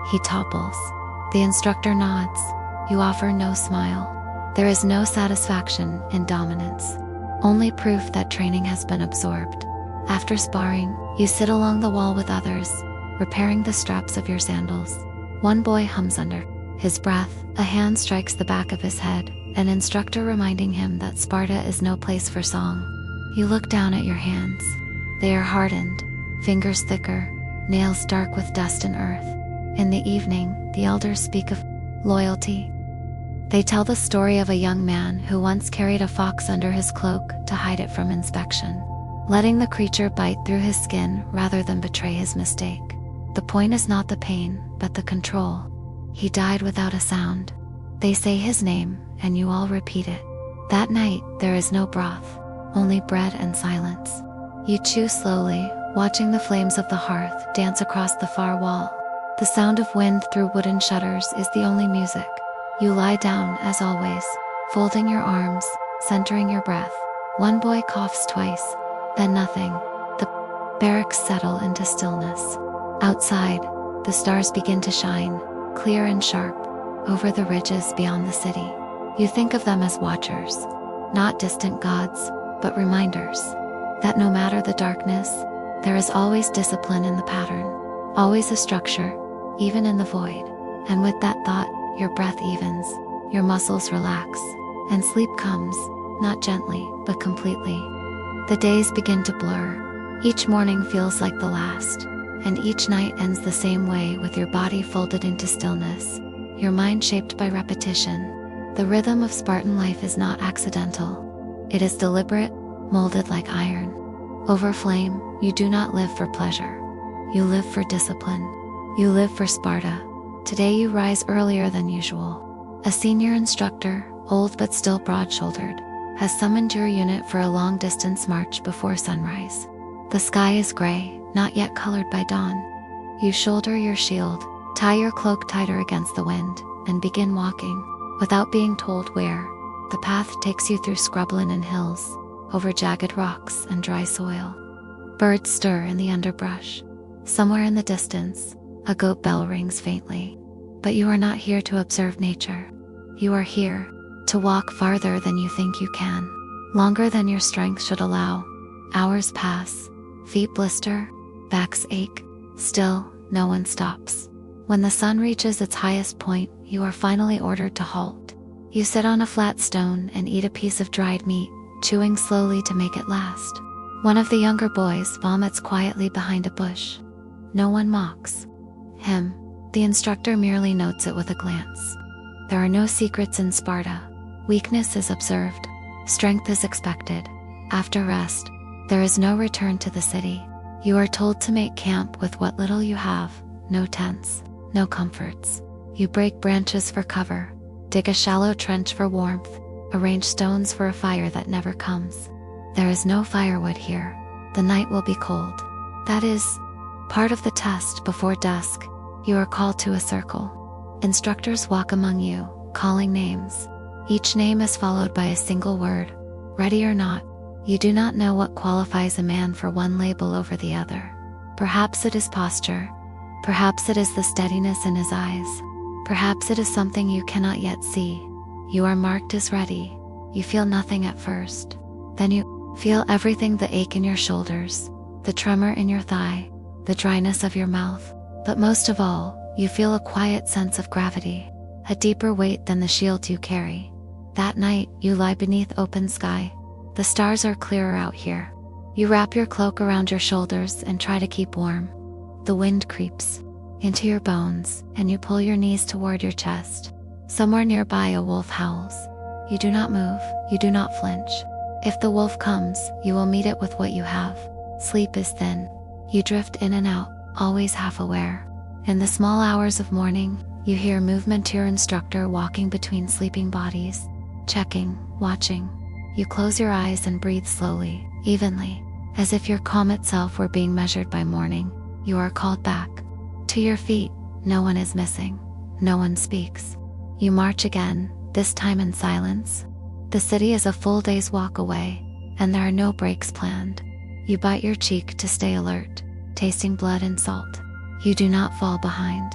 He topples. The instructor nods. You offer no smile. There is no satisfaction in dominance, only proof that training has been absorbed. After sparring, you sit along the wall with others, repairing the straps of your sandals. One boy hums under his breath, a hand strikes the back of his head, an instructor reminding him that Sparta is no place for song. You look down at your hands. They are hardened, fingers thicker, nails dark with dust and earth. In the evening, the elders speak of loyalty. They tell the story of a young man who once carried a fox under his cloak to hide it from inspection, letting the creature bite through his skin rather than betray his mistake. The point is not the pain, but the control. He died without a sound. They say his name, and you all repeat it. That night, there is no broth, only bread and silence. You chew slowly, watching the flames of the hearth dance across the far wall. The sound of wind through wooden shutters is the only music. You lie down as always, folding your arms, centering your breath. One boy coughs twice, then nothing. The barracks settle into stillness. Outside, the stars begin to shine, clear and sharp, over the ridges beyond the city. You think of them as watchers, not distant gods, but reminders that no matter the darkness, there is always discipline in the pattern, always a structure, even in the void. And with that thought, your breath evens, your muscles relax, and sleep comes, not gently, but completely. The days begin to blur. Each morning feels like the last, and each night ends the same way, with your body folded into stillness, your mind shaped by repetition. The rhythm of Spartan life is not accidental. It is deliberate, molded like iron. Over flame, you do not live for pleasure. You live for discipline. You live for Sparta. Today you rise earlier than usual. A senior instructor, old but still broad-shouldered, has summoned your unit for a long-distance march before sunrise. The sky is gray, not yet colored by dawn. You shoulder your shield, tie your cloak tighter against the wind, and begin walking, without being told where. The path takes you through scrubland hills, over jagged rocks and dry soil. Birds stir in the underbrush. Somewhere in the distance, a goat bell rings faintly. But you are not here to observe nature. You are here to walk farther than you think you can, longer than your strength should allow. Hours pass, feet blister, backs ache. Still, no one stops. When the sun reaches its highest point, you are finally ordered to halt. You sit on a flat stone and eat a piece of dried meat, chewing slowly to make it last. One of the younger boys vomits quietly behind a bush. No one mocks him. The instructor merely notes it with a glance. There are no secrets in Sparta. Weakness is observed. Strength is expected. After rest, there is no return to the city. You are told to make camp with what little you have. No tents, no comforts. You break branches for cover, dig a shallow trench for warmth, arrange stones for a fire that never comes. There is no firewood here. The night will be cold. That is part of the test. Before dusk, you are called to a circle. Instructors walk among you, calling names. Each name is followed by a single word. Ready or not, You do not know what qualifies a man for one label over the other. Perhaps it is posture. Perhaps it is the steadiness in his eyes. Perhaps it is something you cannot yet see. You are marked as ready. You feel nothing at first. Then you feel everything: the ache in your shoulders, the tremor in your thigh, the dryness of your mouth. But most of all, you feel a quiet sense of gravity, a deeper weight than the shield you carry. That night, you lie beneath open sky. The stars are clearer out here. You wrap your cloak around your shoulders and try to keep warm. The wind creeps into your bones, and you pull your knees toward your chest. Somewhere nearby, a wolf howls. You do not move, you do not flinch. If the wolf comes, you will meet it with what you have. Sleep is thin. You drift in and out, always half aware. In the small hours of morning, you hear movement to your instructor walking between sleeping bodies, checking, watching. You close your eyes and breathe slowly, evenly, as if your calm itself were being measured by morning. You are called back. To your feet, no one is missing. No one speaks. You march again, this time in silence. The city is a full day's walk away, and there are no breaks planned. You bite your cheek to stay alert, tasting blood and salt. You do not fall behind.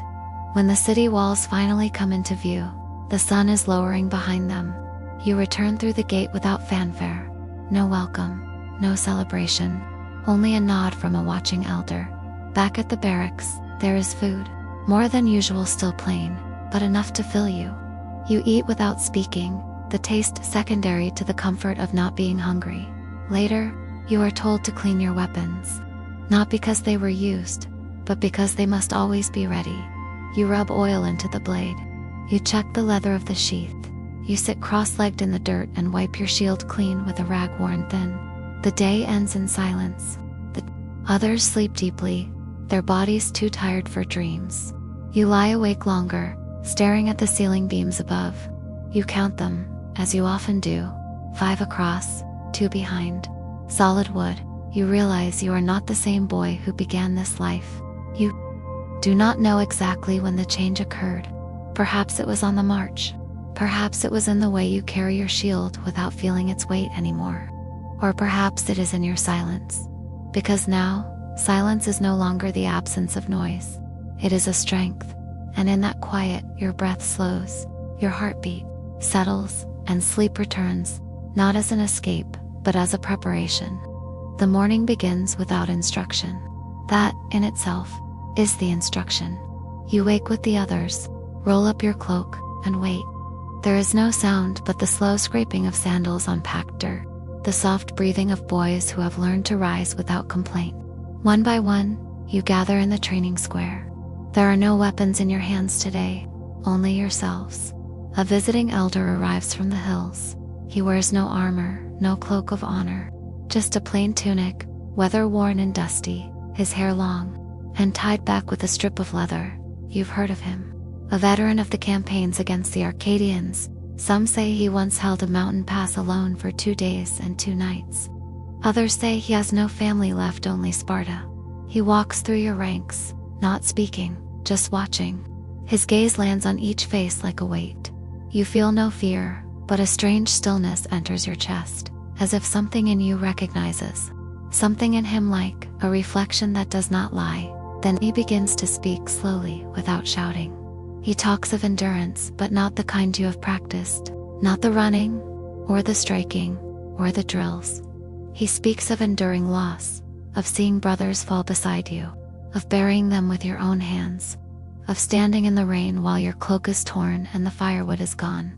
When the city walls finally come into view, the sun is lowering behind them. You return through the gate without fanfare. No welcome, no celebration, only a nod from a watching elder. Back at the barracks, there is food, more than usual, still plain, but enough to fill you. You eat without speaking, the taste secondary to the comfort of not being hungry. Later, you are told to clean your weapons, not because they were used, but because they must always be ready. You rub oil into the blade. You check the leather of the sheath. You sit cross-legged in the dirt and wipe your shield clean with a rag worn thin. The day ends in silence. The others sleep deeply, their bodies too tired for dreams. You lie awake longer, staring at the ceiling beams above. You count them, as you often do, 5 across, 2 behind. Solid wood. You realize you are not the same boy who began this life. You do not know exactly when the change occurred. Perhaps it was on the march. Perhaps it was in the way you carry your shield without feeling its weight anymore. Or perhaps it is in your silence. Because now, silence is no longer the absence of noise. It is a strength. And in that quiet, your breath slows, your heartbeat settles, and sleep returns, not as an escape, but as a preparation. The morning begins without instruction. That, in itself, is the instruction. You wake with the others, roll up your cloak, and wait. There is no sound but the slow scraping of sandals on packed dirt, the soft breathing of boys who have learned to rise without complaint. One by one, you gather in the training square. There are no weapons in your hands today, only yourselves. A visiting elder arrives from the hills. He wears no armor, no cloak of honor, just a plain tunic, weather-worn and dusty, his hair long, and tied back with a strip of leather. You've heard of him. A veteran of the campaigns against the Arcadians, some say he once held a mountain pass alone for 2 days and 2 nights. Others say he has no family left, only Sparta. He walks through your ranks, not speaking, just watching. His gaze lands on each face like a weight. You feel no fear, but a strange stillness enters your chest, as if something in you recognizes something in him, like a reflection that does not lie. Then he begins to speak slowly, without shouting. He talks of endurance, but not the kind you have practiced, not the running, or the striking, or the drills. He speaks of enduring loss, of seeing brothers fall beside you, of burying them with your own hands, of standing in the rain while your cloak is torn and the firewood is gone,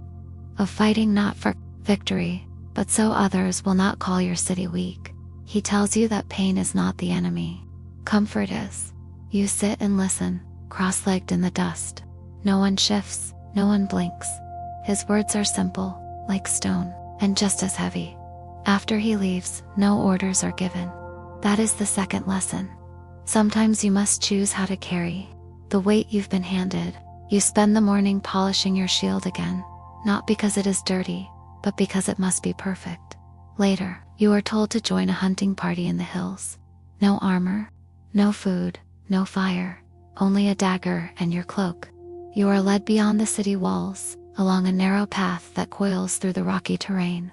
of fighting not for victory, but so others will not call your city weak. He tells you that pain is not the enemy. Comfort is. You sit and listen, cross-legged in the dust. No one shifts, no one blinks. His words are simple, like stone, and just as heavy. After he leaves, no orders are given. That is the second lesson. Sometimes you must choose how to carry the weight you've been handed. You spend the morning polishing your shield again, not because it is dirty, but because it must be perfect. Later, you are told to join a hunting party in the hills. No armor, no food, no fire, only a dagger and your cloak. You are led beyond the city walls, along a narrow path that coils through the rocky terrain.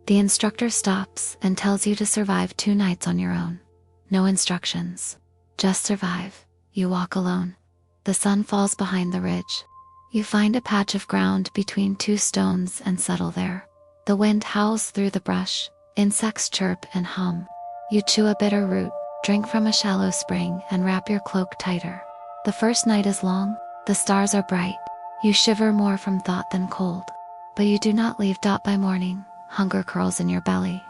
The instructor stops and tells you to survive 2 nights on your own. No instructions. Just survive. You walk alone. The sun falls behind the ridge. You find a patch of ground between 2 stones and settle there. The wind howls through the brush. Insects chirp and hum. You chew a bitter root, drink from a shallow spring, and wrap your cloak tighter. The first night is long. The stars are bright. You shiver more from thought than cold. But you do not leave. By morning, hunger curls in your belly.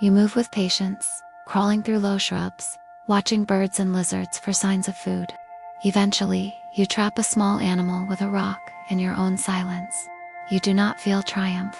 You move with patience, crawling through low shrubs, watching birds and lizards for signs of food. Eventually, you trap a small animal with a rock in your own silence. You do not feel triumph,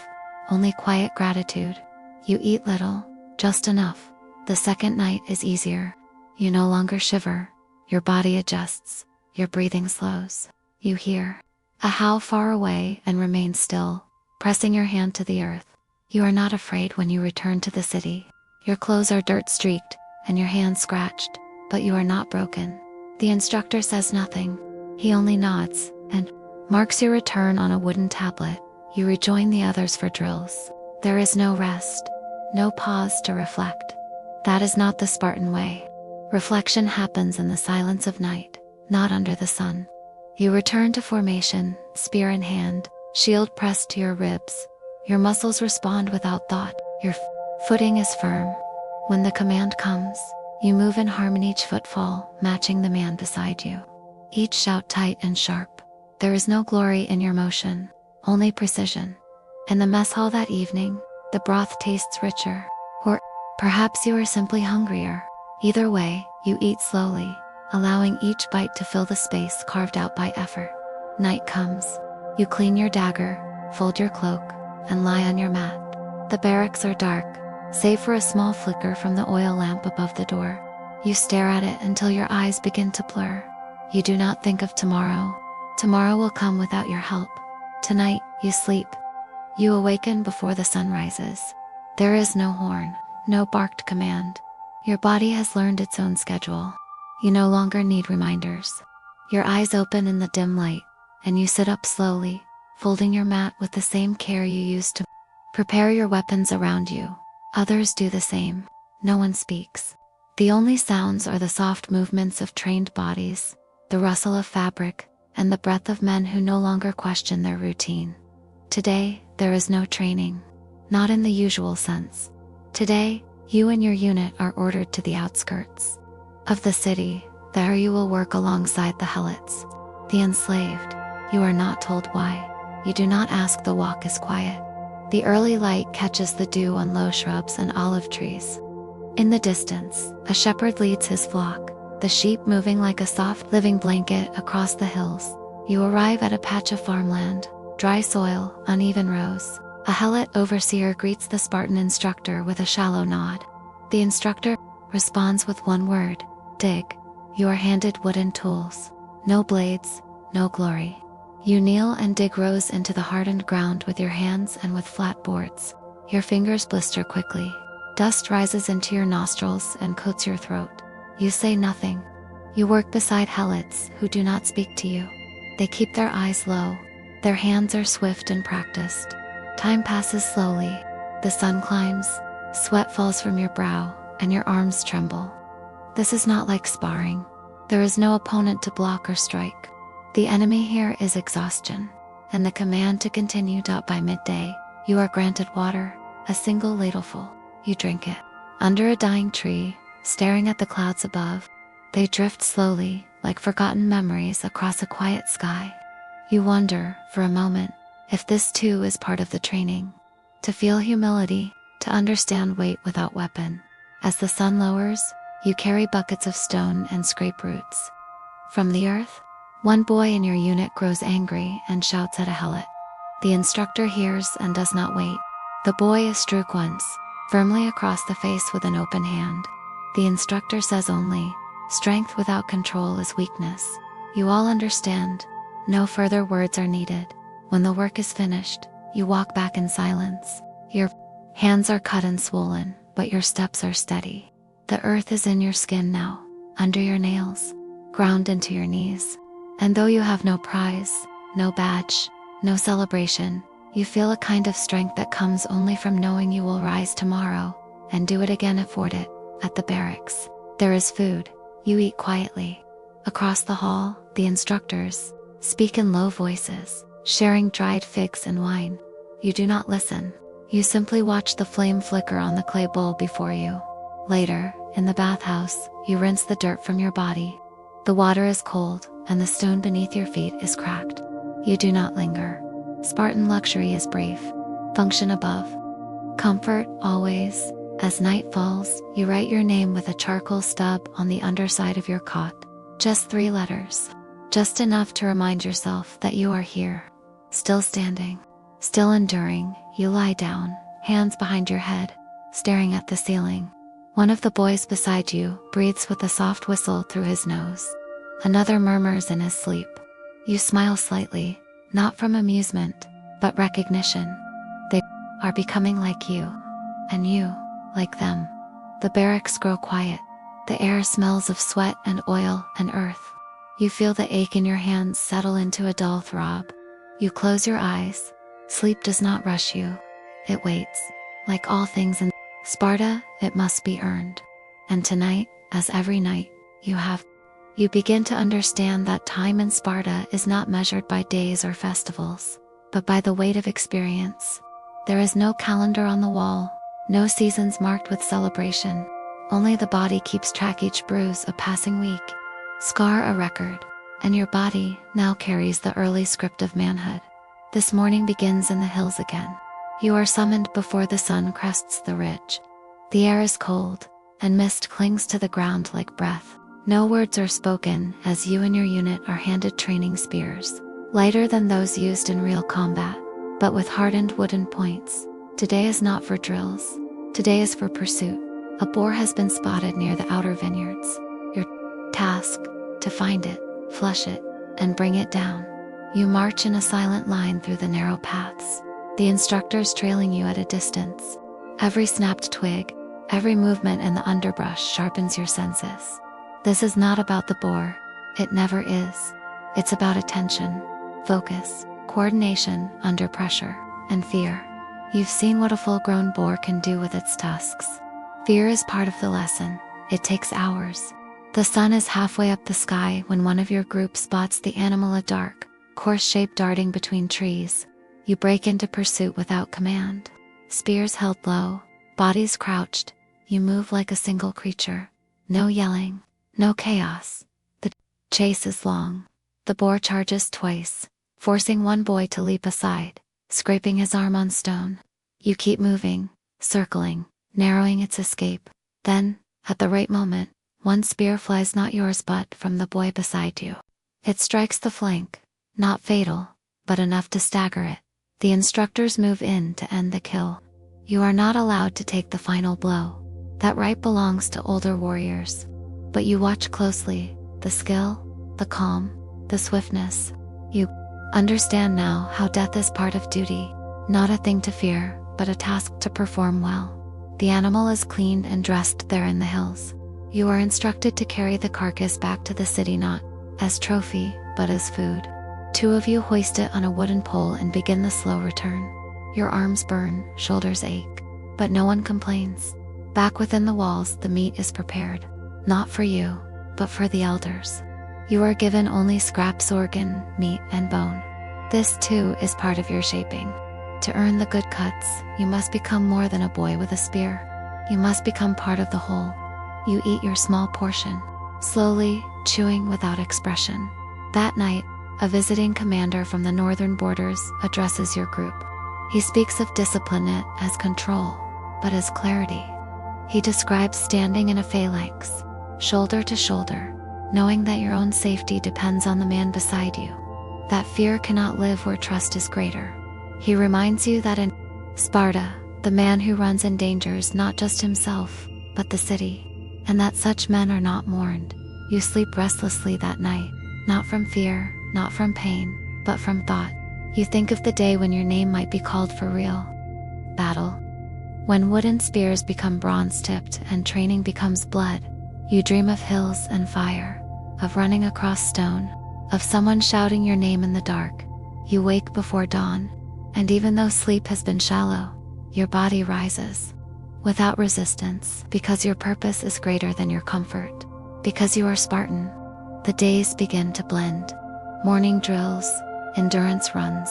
only quiet gratitude. You eat little, just enough. The second night is easier. You no longer shiver. Your body adjusts. Your breathing slows. You hear a howl far away and remain still, pressing your hand to the earth. You are not afraid when you return to the city. Your clothes are dirt-streaked and your hands scratched, but you are not broken. The instructor says nothing. He only nods and marks your return on a wooden tablet. You rejoin the others for drills. There is no rest, no pause to reflect. That is not the Spartan way. Reflection happens in the silence of night, not under the sun. You return to formation, spear in hand, shield pressed to your ribs. Your muscles respond without thought. Your footing is firm. When the command comes, you move in harmony, each footfall matching the man beside you. Each shout tight and sharp. There is no glory in your motion, only precision. In the mess hall that evening, the broth tastes richer. Or perhaps you are simply hungrier. Either way, you eat slowly, allowing each bite to fill the space carved out by effort. Night comes. You clean your dagger, fold your cloak, and lie on your mat. The barracks are dark, save for a small flicker from the oil lamp above the door. You stare at it until your eyes begin to blur. You do not think of tomorrow. Tomorrow will come without your help. Tonight, you sleep. You awaken before the sun rises. There is no horn, no barked command. Your body has learned its own schedule. You no longer need reminders. Your eyes open in the dim light, and you sit up slowly, folding your mat with the same care you used to prepare your weapons around you. Others do the same. No one speaks. The only sounds are the soft movements of trained bodies, the rustle of fabric, and the breath of men who no longer question their routine. Today, there is no training. Not in the usual sense. Today, you and your unit are ordered to the outskirts of the city. There you will work alongside the helots, the enslaved. You are not told why. You do not ask. The walk is quiet. The early light catches the dew on low shrubs and olive trees. In the distance, a shepherd leads his flock, the sheep moving like a soft, living blanket across the hills. You arrive at a patch of farmland, dry soil, uneven rows. A helot overseer greets the Spartan instructor with a shallow nod. The instructor responds with one word: dig. You are handed wooden tools. No blades, no glory. You kneel and dig rows into the hardened ground with your hands and with flat boards. Your fingers blister quickly. Dust rises into your nostrils and coats your throat. You say nothing. You work beside helots who do not speak to you. They keep their eyes low. Their hands are swift and practiced. Time passes slowly. The sun climbs. Sweat falls from your brow, and your arms tremble. This is not like sparring. There is no opponent to block or strike. The enemy here is exhaustion, and the command to continue. By midday, you are granted water, a single ladleful. You drink it. Under a dying tree, staring at the clouds above, they drift slowly, like forgotten memories across a quiet sky. You wonder, for a moment, if this too is part of the training. To feel humility, to understand weight without weapon. As the sun lowers, you carry buckets of stone and scrape roots from the earth. One boy in your unit grows angry and shouts at a helot. The instructor hears and does not wait. The boy is struck once, firmly across the face with an open hand. The instructor says only, strength without control is weakness. You all understand. No further words are needed. When the work is finished, you walk back in silence. Your hands are cut and swollen, but your steps are steady. The earth is in your skin now, under your nails, ground into your knees. And though you have no prize, no badge, no celebration, You feel a kind of strength that comes only from knowing you will rise tomorrow and do it again at at the barracks. There is food. You eat quietly. Across the hall, the instructors speak in low voices, sharing dried figs and wine. You do not listen. You simply watch the flame flicker on the clay bowl before you. Later, in the bathhouse, you rinse the dirt from your body. The water is cold, and the stone beneath your feet is cracked. You do not linger. Spartan luxury is brief. Function above. Comfort, always. As night falls, you write your name with a charcoal stub on the underside of your cot. Just 3 letters. Just enough to remind yourself that you are here. Still standing. Still enduring, you lie down, hands behind your head, staring at the ceiling. One of the boys beside you breathes with a soft whistle through his nose. Another murmurs in his sleep. You smile slightly, not from amusement, but recognition. They are becoming like you, and you, like them. The barracks grow quiet. The air smells of sweat and oil and earth. You feel the ache in your hands settle into a dull throb. You close your eyes. Sleep does not rush you. It waits. Like all things in Sparta, it must be earned. And tonight, as every night, you begin to understand that time in Sparta is not measured by days or festivals, but by the weight of experience. There is no calendar on the wall, no seasons marked with celebration. Only the body keeps track, each bruise a passing week, scar a record, and your body now carries the early script of manhood. This morning begins in the hills again. You are summoned before the sun crests the ridge. The air is cold, and mist clings to the ground like breath. No words are spoken as you and your unit are handed training spears, lighter than those used in real combat, but with hardened wooden points. Today is not for drills. Today is for pursuit. A boar has been spotted near the outer vineyards. Your task, to find it, flush it, and bring it down. You march in a silent line through the narrow paths, the instructors trailing you at a distance. Every snapped twig, every movement in the underbrush sharpens your senses. This is not about the boar. It never is. It's about attention, focus, coordination under pressure, and fear. You've seen what a full-grown boar can do with its tusks. Fear is part of the lesson. It takes hours. The sun is halfway up the sky when one of your group spots the animal, a dark, coarse shape darting between trees. You break into pursuit without command. Spears held low, bodies crouched. You move like a single creature. No yelling, no chaos. The chase is long. The boar charges twice, forcing one boy to leap aside, scraping his arm on stone. You keep moving, circling, narrowing its escape. Then, at the right moment, one spear flies, not yours but from the boy beside you. It strikes the flank, not fatal, but enough to stagger it. The instructors move in to end the kill. You are not allowed to take the final blow. That right belongs to older warriors. But you watch closely, the skill, the calm, the swiftness. You understand now how death is part of duty, not a thing to fear, but a task to perform well. The animal is cleaned and dressed there in the hills. You are instructed to carry the carcass back to the city, not as trophy, but as food. 2 of you hoist it on a wooden pole and begin the slow return. Your arms burn, shoulders ache, but no one complains. Back within the walls, the meat is prepared, not for you, but for the elders. You are given only scraps, organ, meat, and bone. This too is part of your shaping. To earn the good cuts, you must become more than a boy with a spear. You must become part of the whole. You eat your small portion, slowly, chewing without expression. That night, a visiting commander from the northern borders addresses your group. He speaks of discipline not as control, but as clarity. He describes standing in a phalanx, shoulder to shoulder, knowing that your own safety depends on the man beside you. That fear cannot live where trust is greater. He reminds you that in Sparta, the man who runs endangers not just himself, but the city, and that such men are not mourned. You sleep restlessly that night, not from fear, not from pain, but from thought. You think of the day when your name might be called for real battle. When wooden spears become bronze-tipped and training becomes blood, you dream of hills and fire, of running across stone, of someone shouting your name in the dark. You wake before dawn. And even though sleep has been shallow, your body rises without resistance, because your purpose is greater than your comfort. Because you are Spartan, the days begin to blend. Morning drills, endurance runs,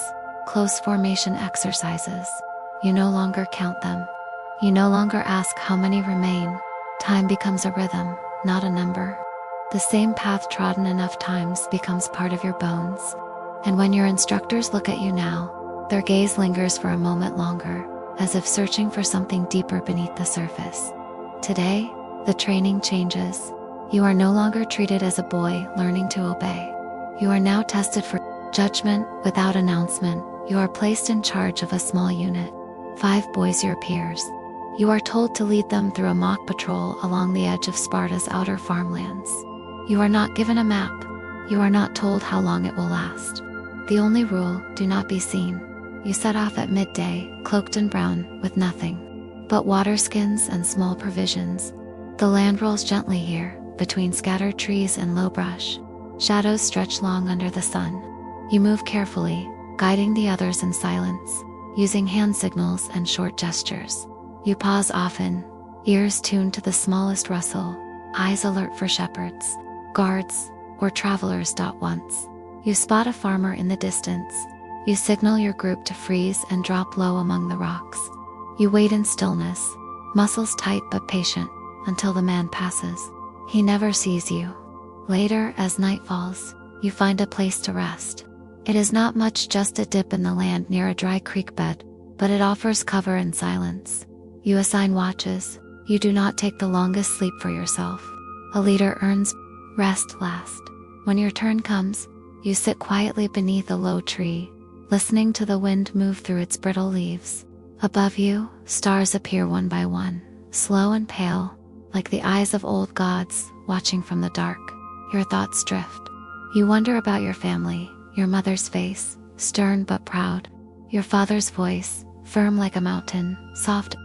close formation exercises. You no longer count them. You no longer ask how many remain. Time becomes a rhythm, not a number. The same path trodden enough times becomes part of your bones. And when your instructors look at you now, their gaze lingers for a moment longer, as if searching for something deeper beneath the surface. Today, the training changes. You are no longer treated as a boy learning to obey. You are now tested for judgment without announcement. You are placed in charge of a small unit. 5 boys, your peers. You are told to lead them through a mock patrol along the edge of Sparta's outer farmlands. You are not given a map. You are not told how long it will last. The only rule: do not be seen. You set off at midday, cloaked in brown, with nothing but water skins and small provisions. The land rolls gently here, between scattered trees and low brush. Shadows stretch long under the sun. You move carefully, guiding the others in silence, using hand signals and short gestures. You pause often, ears tuned to the smallest rustle, eyes alert for shepherds, guards, or travelers. Once you spot a farmer in the distance. You signal your group to freeze and drop low among the rocks. You wait in stillness, muscles tight but patient, until the man passes. He never sees you. Later, as night falls, you find a place to rest. It is not much, just a dip in the land near a dry creek bed, but it offers cover and silence. You assign watches. You do not take the longest sleep for yourself. A leader earns rest last. When your turn comes, you sit quietly beneath a low tree, listening to the wind move through its brittle leaves. Above you, stars appear one by one, slow and pale, like the eyes of old gods watching from the dark. Your thoughts drift. You wonder about your family, your mother's face, stern but proud, your father's voice, firm like a mountain, soft.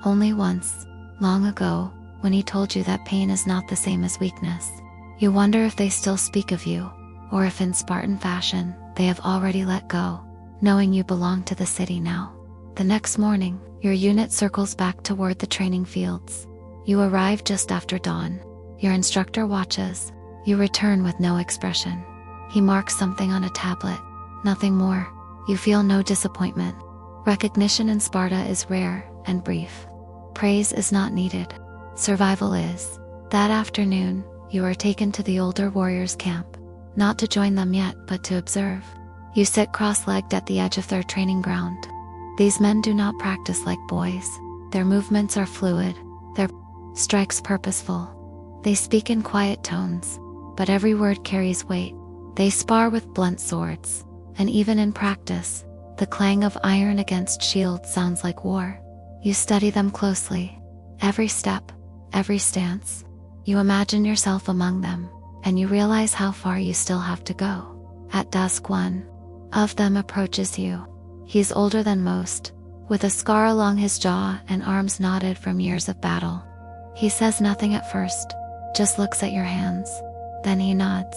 Only once, long ago, when he told you that pain is not the same as weakness. You wonder if they still speak of you, or if in Spartan fashion, they have already let go, knowing you belong to the city now. The next morning, your unit circles back toward the training fields. You arrive just after dawn. Your instructor watches. You return with no expression. He marks something on a tablet. Nothing more. You feel no disappointment. Recognition in Sparta is rare and brief. Praise is not needed. Survival is. That afternoon, you are taken to the older warriors' camp. Not to join them yet, but to observe. You sit cross-legged at the edge of their training ground. These men do not practice like boys. Their movements are fluid, their strikes purposeful. They speak in quiet tones, but every word carries weight. They spar with blunt swords, and even in practice, the clang of iron against shield sounds like war. You study them closely. Every step, every stance. You imagine yourself among them, and you realize how far you still have to go. At dusk, one of them approaches you. He's older than most, with a scar along his jaw and arms knotted from years of battle. He says nothing at first, just looks at your hands. Then he nods,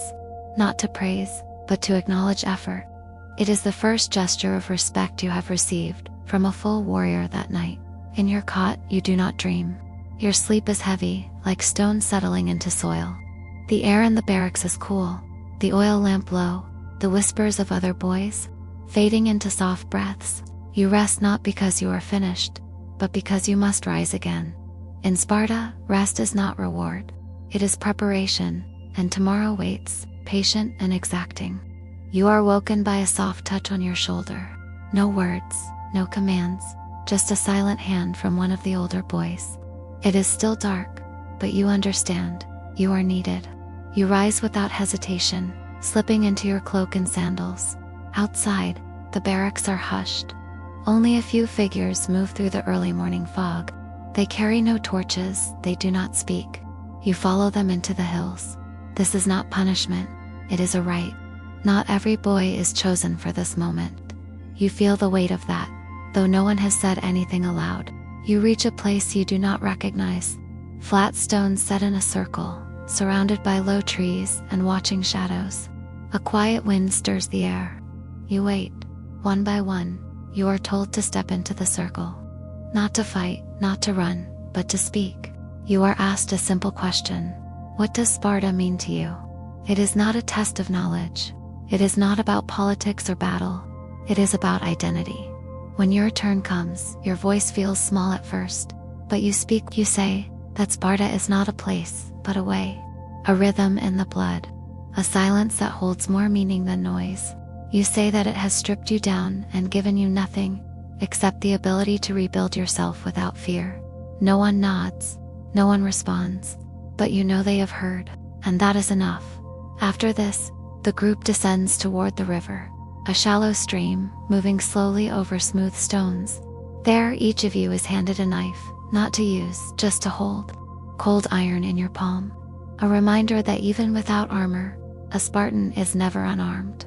not to praise, but to acknowledge effort. It is the first gesture of respect you have received from a full warrior that night. In your cot, you do not dream. Your sleep is heavy, like stone settling into soil. The air in the barracks is cool, the oil lamp low, the whispers of other boys fading into soft breaths. You rest not because you are finished, but because you must rise again. In Sparta, rest is not reward. It is preparation, and tomorrow waits, patient and exacting. You are woken by a soft touch on your shoulder. No words, no commands, just a silent hand from one of the older boys. It is still dark, but you understand. You are needed. You rise without hesitation, slipping into your cloak and sandals. Outside, the barracks are hushed. Only a few figures move through the early morning fog. They carry no torches, they do not speak. You follow them into the hills. This is not punishment, it is a right. Not every boy is chosen for this moment. You feel the weight of that, though no one has said anything aloud. You reach a place you do not recognize. Flat stones set in a circle, surrounded by low trees and watching shadows. A quiet wind stirs the air. You wait. One by one, you are told to step into the circle. Not to fight, not to run, but to speak. You are asked a simple question. What does Sparta mean to you? It is not a test of knowledge. It is not about politics or battle. It is about identity. When your turn comes, your voice feels small at first, but you speak, you say that Sparta is not a place, but a way, a rhythm in the blood, a silence that holds more meaning than noise. You say that it has stripped you down and given you nothing except the ability to rebuild yourself without fear. No one nods, no one responds, but you know they have heard, and that is enough. After this, the group descends toward the river, a shallow stream moving slowly over smooth stones. There, each of you is handed a knife, not to use, just to hold. Cold iron in your palm. A reminder that even without armor, a Spartan is never unarmed.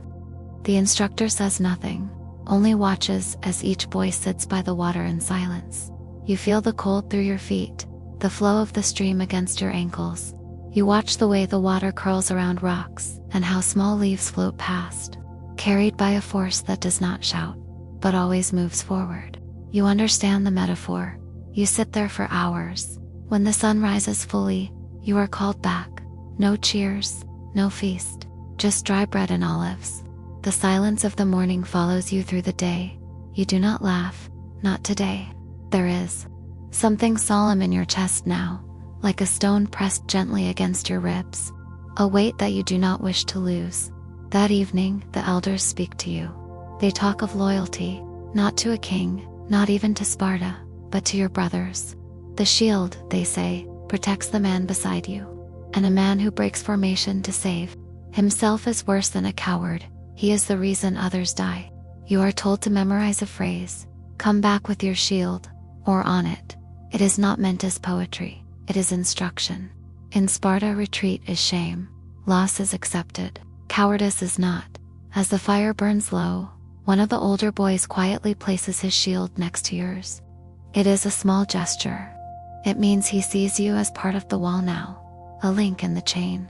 The instructor says nothing, only watches as each boy sits by the water in silence. You feel the cold through your feet, the flow of the stream against your ankles. You watch the way the water curls around rocks and how small leaves float past, carried by a force that does not shout, but always moves forward. You understand the metaphor. You sit there for hours. When the sun rises fully, you are called back. No cheers, no feast, just dry bread and olives. The silence of the morning follows you through the day. You do not laugh, not today. There is something solemn in your chest now, like a stone pressed gently against your ribs, a weight that you do not wish to lose. That evening, the elders speak to you. They talk of loyalty, not to a king, not even to Sparta, but to your brothers. The shield, they say, protects the man beside you, and a man who breaks formation to save himself is worse than a coward. He is the reason others die. You are told to memorize a phrase, come back with your shield, or on it. It is not meant as poetry, it is instruction. In Sparta, retreat is shame, loss is accepted, cowardice is not. As the fire burns low, one of the older boys quietly places his shield next to yours. It is a small gesture. It means he sees you as part of the wall now, a link in the chain.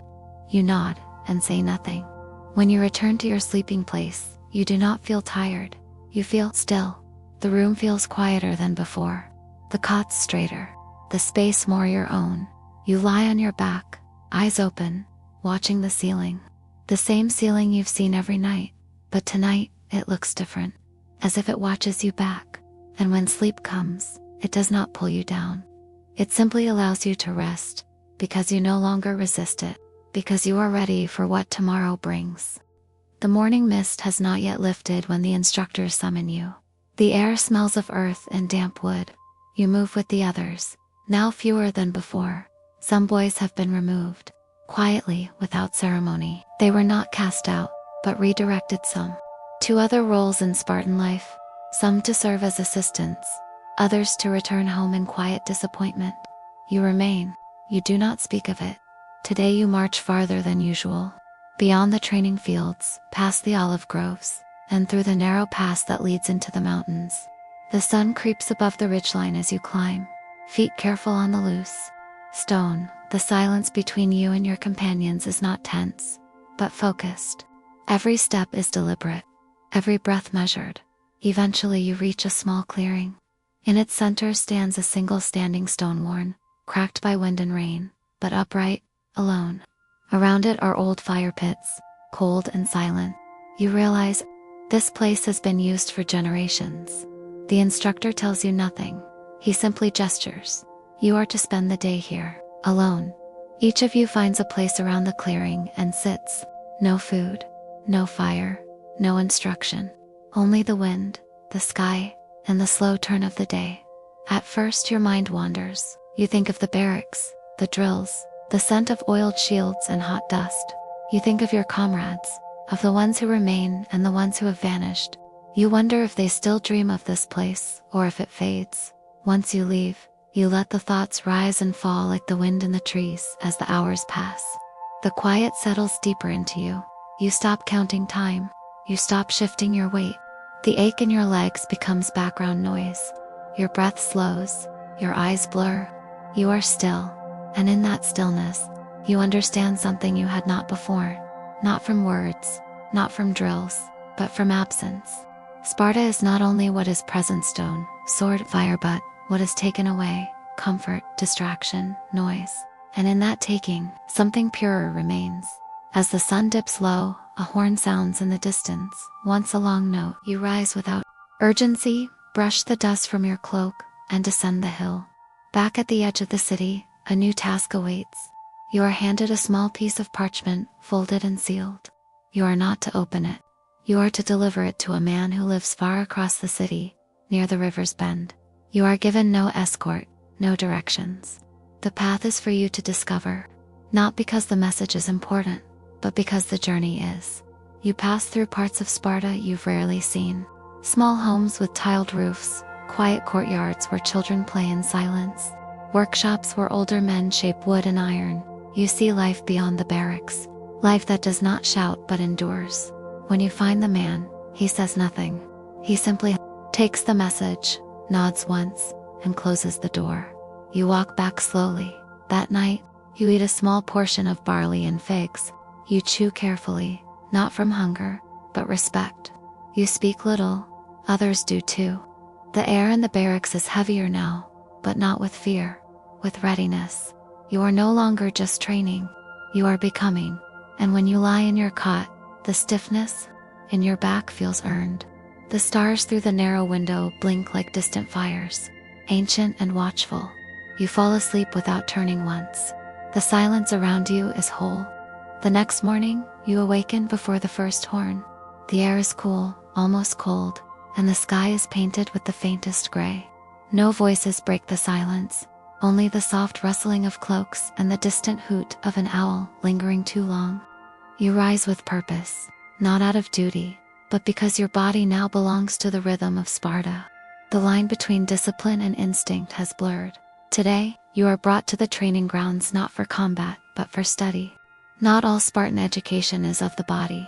You nod and say nothing. When you return to your sleeping place, you do not feel tired. You feel still. The room feels quieter than before. The cot's straighter, the space more your own. You lie on your back, eyes open, watching the ceiling. The same ceiling you've seen every night, but tonight it looks different, as if it watches you back. And when sleep comes, it does not pull you down. It simply allows you to rest, because you no longer resist it, because you are ready for what tomorrow brings. The morning mist has not yet lifted when the instructors summon you. The air smells of earth and damp wood. You move with the others, now fewer than before. Some boys have been removed, quietly, without ceremony. They were not cast out, but redirected some to other roles in Spartan life, some to serve as assistants, others to return home in quiet disappointment. You remain. You do not speak of it. Today you march farther than usual, beyond the training fields, past the olive groves, and through the narrow pass that leads into the mountains. The sun creeps above the ridgeline as you climb, feet careful on the loose stone. The silence between you and your companions is not tense, but focused. Every step is deliberate, every breath measured. Eventually you reach a small clearing. In its center stands a single standing stone, worn, cracked by wind and rain, but upright, alone. Around it are old fire pits, cold and silent. You realize this place has been used for generations. The instructor tells you nothing. He simply gestures. You are to spend the day here, alone. Each of you finds a place around the clearing and sits. No food, no fire, no instruction. Only the wind, the sky, and the slow turn of the day. At first your mind wanders. You think of the barracks, the drills, the scent of oiled shields and hot dust. You think of your comrades, of the ones who remain and the ones who have vanished. You wonder if they still dream of this place, or if it fades. Once you leave, you let the thoughts rise and fall like the wind in the trees as the hours pass. The quiet settles deeper into you. You stop counting time. You stop shifting your weight. The ache in your legs becomes background noise. Your breath slows. Your eyes blur. You are still. And in that stillness, you understand something you had not before. Not from words, not from drills, but from absence. Sparta is not only what is present: stone, sword, fire, but what is taken away: comfort, distraction, noise. And in that taking, something purer remains. As the sun dips low, a horn sounds in the distance. Once a long note, you rise without urgency, brush the dust from your cloak, and descend the hill. Back at the edge of the city, a new task awaits. You are handed a small piece of parchment, folded and sealed. You are not to open it. You are to deliver it to a man who lives far across the city, near the river's bend. You are given no escort, no directions. The path is for you to discover, not because the message is important, but because the journey is. You pass through parts of Sparta you've rarely seen. Small homes with tiled roofs, quiet courtyards where children play in silence, workshops where older men shape wood and iron. You see life beyond the barracks, life that does not shout but endures. When you find the man, he says nothing. He simply takes the message, nods once, and closes the door. You walk back slowly. That night, you eat a small portion of barley and figs. You chew carefully, not from hunger, but respect. You speak little, others do too. The air in the barracks is heavier now, but not with fear, with readiness. You are no longer just training, you are becoming. And when you lie in your cot, the stiffness in your back feels earned. The stars through the narrow window blink like distant fires, ancient and watchful. You fall asleep without turning once. The silence around you is whole. The next morning, you awaken before the first horn. The air is cool, almost cold, and the sky is painted with the faintest gray. No voices break the silence, only the soft rustling of cloaks and the distant hoot of an owl lingering too long. You rise with purpose, not out of duty, but because your body now belongs to the rhythm of Sparta. The line between discipline and instinct has blurred. Today, you are brought to the training grounds not for combat, but for study. Not all Spartan education is of the body.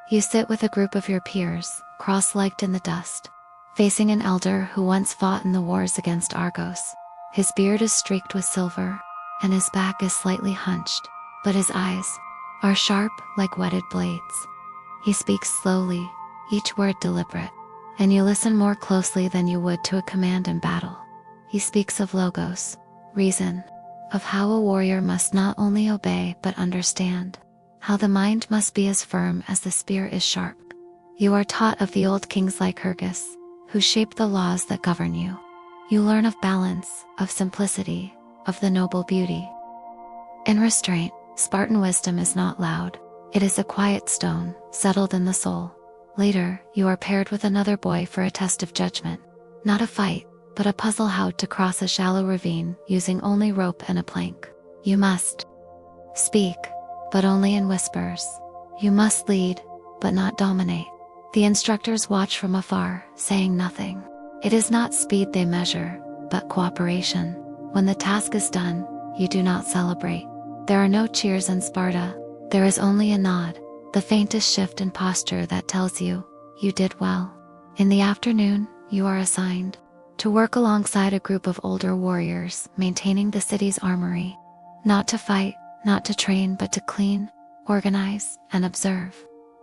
You sit with a group of your peers, cross-legged in the dust, facing an elder who once fought in the wars against Argos. His beard is streaked with silver, and his back is slightly hunched, but his eyes are sharp like whetted blades. He speaks slowly, each word deliberate, and you listen more closely than you would to a command in battle. He speaks of logos, reason, of how a warrior must not only obey but understand, how the mind must be as firm as the spear is sharp. You are taught of the old kings like Lycurgus, who shaped the laws that govern you. You learn of balance, of simplicity, of the noble beauty. In restraint, Spartan wisdom is not loud. It is a quiet stone, settled in the soul. Later, you are paired with another boy for a test of judgment. Not a fight, but a puzzle how to cross a shallow ravine using only rope and a plank. You must speak, but only in whispers. You must lead, but not dominate. The instructors watch from afar, saying nothing. It is not speed they measure, but cooperation. When the task is done, you do not celebrate. There are no cheers in Sparta. There is only a nod, the faintest shift in posture that tells you did well. In the afternoon, you are assigned to work alongside a group of older warriors, maintaining the city's armory. Not to fight, not to train, but to clean, organize, and observe.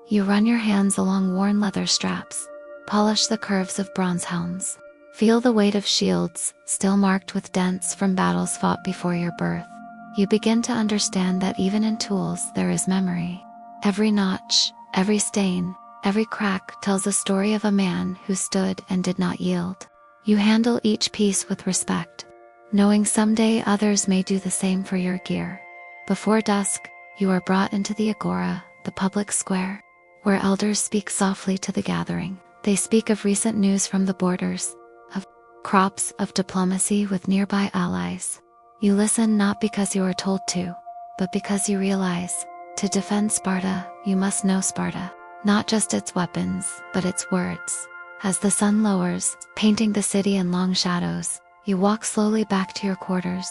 You run your hands along worn leather straps, polish the curves of bronze helms, feel the weight of shields, still marked with dents from battles fought before your birth. You begin to understand that even in tools there is memory. Every notch, every stain, every crack tells a story of a man who stood and did not yield. You handle each piece with respect, knowing someday others may do the same for your gear. Before dusk, you are brought into the Agora, the public square, where elders speak softly to the gathering. They speak of recent news from the borders, of crops, of diplomacy with nearby allies. You listen not because you are told to, but because you realize, to defend Sparta, you must know Sparta, not just its weapons, but its words. As the sun lowers, painting the city in long shadows, you walk slowly back to your quarters.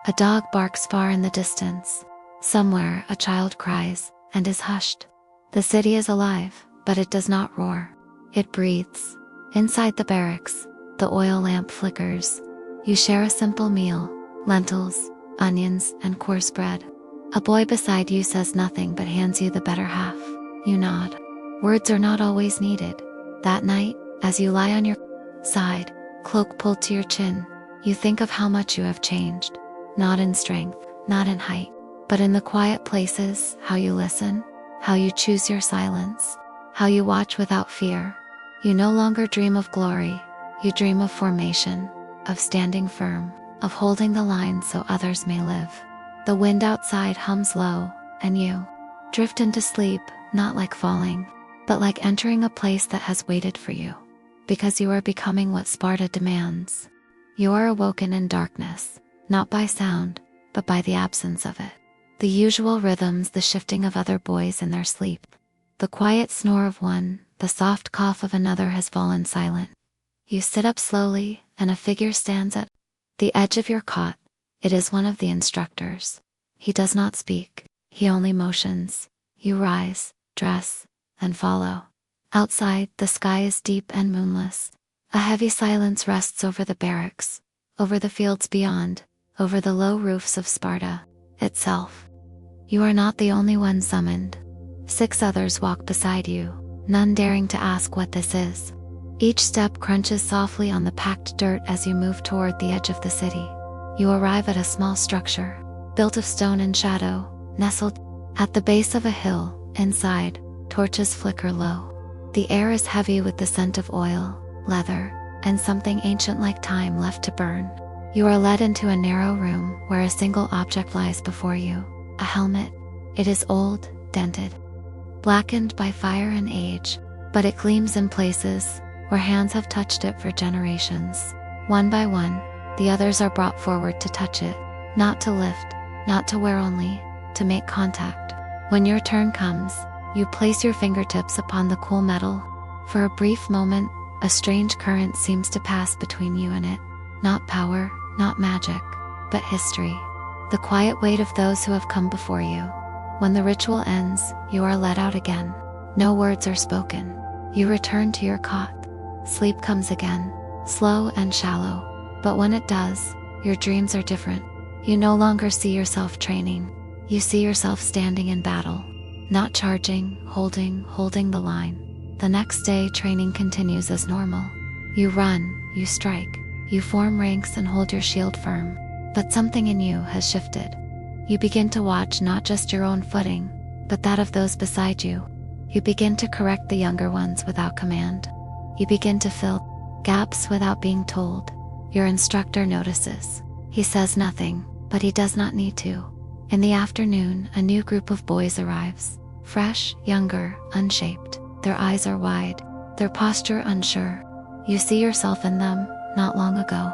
A dog barks far in the distance. Somewhere, a child cries, and is hushed. The city is alive, but it does not roar. It breathes. Inside the barracks, the oil lamp flickers. You share a simple meal, lentils, onions, and coarse bread. A boy beside you says nothing but hands you the better half. You nod. Words are not always needed. That night, As you lie on your side, cloak pulled to your chin, you think of how much you have changed. Not in strength, not in height, but in the quiet places, how you listen, how you choose your silence, how you watch without fear. You no longer dream of glory, you dream of formation, of standing firm, of holding the line so others may live. The wind outside hums low, and you drift into sleep, not like falling, but like entering a place that has waited for you. Because you are becoming what Sparta demands. You are awoken in darkness, not by sound, but by the absence of it. The usual rhythms, the shifting of other boys in their sleep. The quiet snore of one, the soft cough of another has fallen silent. You sit up slowly, and a figure stands at the edge of your cot. It is one of the instructors. He does not speak, he only motions. You rise, dress, and follow. Outside, the sky is deep and moonless. A heavy silence rests over the barracks, over the fields beyond, over the low roofs of Sparta itself. You are not the only one summoned. 6 others walk beside you, none daring to ask what this is. Each step crunches softly on the packed dirt as you move toward the edge of the city. You arrive at a small structure, built of stone and shadow, nestled at the base of a hill. Inside, torches flicker low. The air is heavy with the scent of oil, leather, and something ancient like time left to burn. You are led into a narrow room where a single object lies before you, a helmet. It is old, dented, blackened by fire and age, but it gleams in places where hands have touched it for generations. One by one, the others are brought forward to touch it, not to lift, not to wear only, to make contact. When your turn comes, you place your fingertips upon the cool metal. For a brief moment, a strange current seems to pass between you and it. Not power, not magic, but history. The quiet weight of those who have come before you. When the ritual ends, you are let out again. No words are spoken. You return to your cot. Sleep comes again, slow and shallow. But when it does, your dreams are different. You no longer see yourself training. You see yourself standing in battle. Not charging, holding the line. The next day, training continues as normal. You run, you strike, you form ranks and hold your shield firm. But something in you has shifted. You begin to watch not just your own footing, but that of those beside you. You begin to correct the younger ones without command. You begin to fill gaps without being told. Your instructor notices. He says nothing, but he does not need to. In the afternoon, a new group of boys arrives. Fresh, younger, unshaped. Their eyes are wide, their posture unsure. You see yourself in them, not long ago.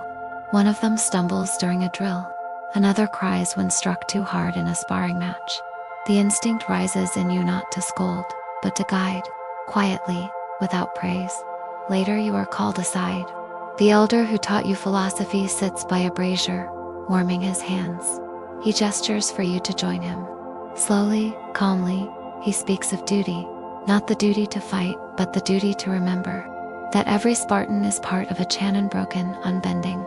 One of them stumbles during a drill. Another cries when struck too hard in a sparring match. The instinct rises in you not to scold, but to guide, quietly, without praise. Later you are called aside. The elder who taught you philosophy sits by a brazier, warming his hands. He gestures for you to join him. Slowly, calmly, he speaks of duty, not the duty to fight, but the duty to remember. That every Spartan is part of a chain unbroken, unbending.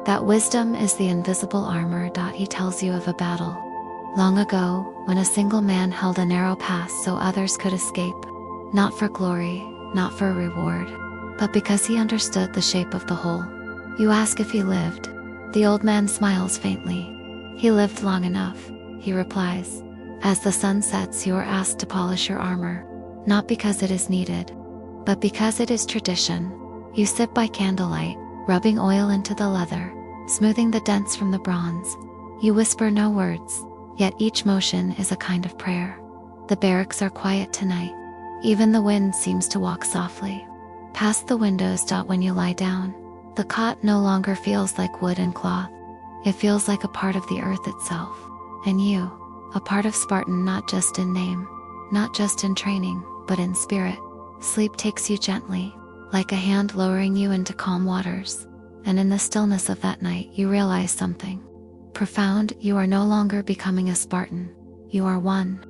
That wisdom is the invisible armor. He tells you of a battle long ago, when a single man held a narrow pass so others could escape. Not for glory, not for a reward, but because he understood the shape of the whole. You ask if he lived. The old man smiles faintly. He lived long enough, he replies. As the sun sets, you are asked to polish your armor, not because it is needed, but because it is tradition. You sit by candlelight, rubbing oil into the leather, smoothing the dents from the bronze. You whisper no words, yet each motion is a kind of prayer. The barracks are quiet tonight. Even the wind seems to walk softly past the windows. When you lie down, the cot no longer feels like wood and cloth. It feels like a part of the earth itself. And you, a part of Spartan, not just in name, not just in training, but in spirit. Sleep takes you gently, like a hand lowering you into calm waters. And in the stillness of that night, you realize something profound. You are no longer becoming a Spartan. You are one.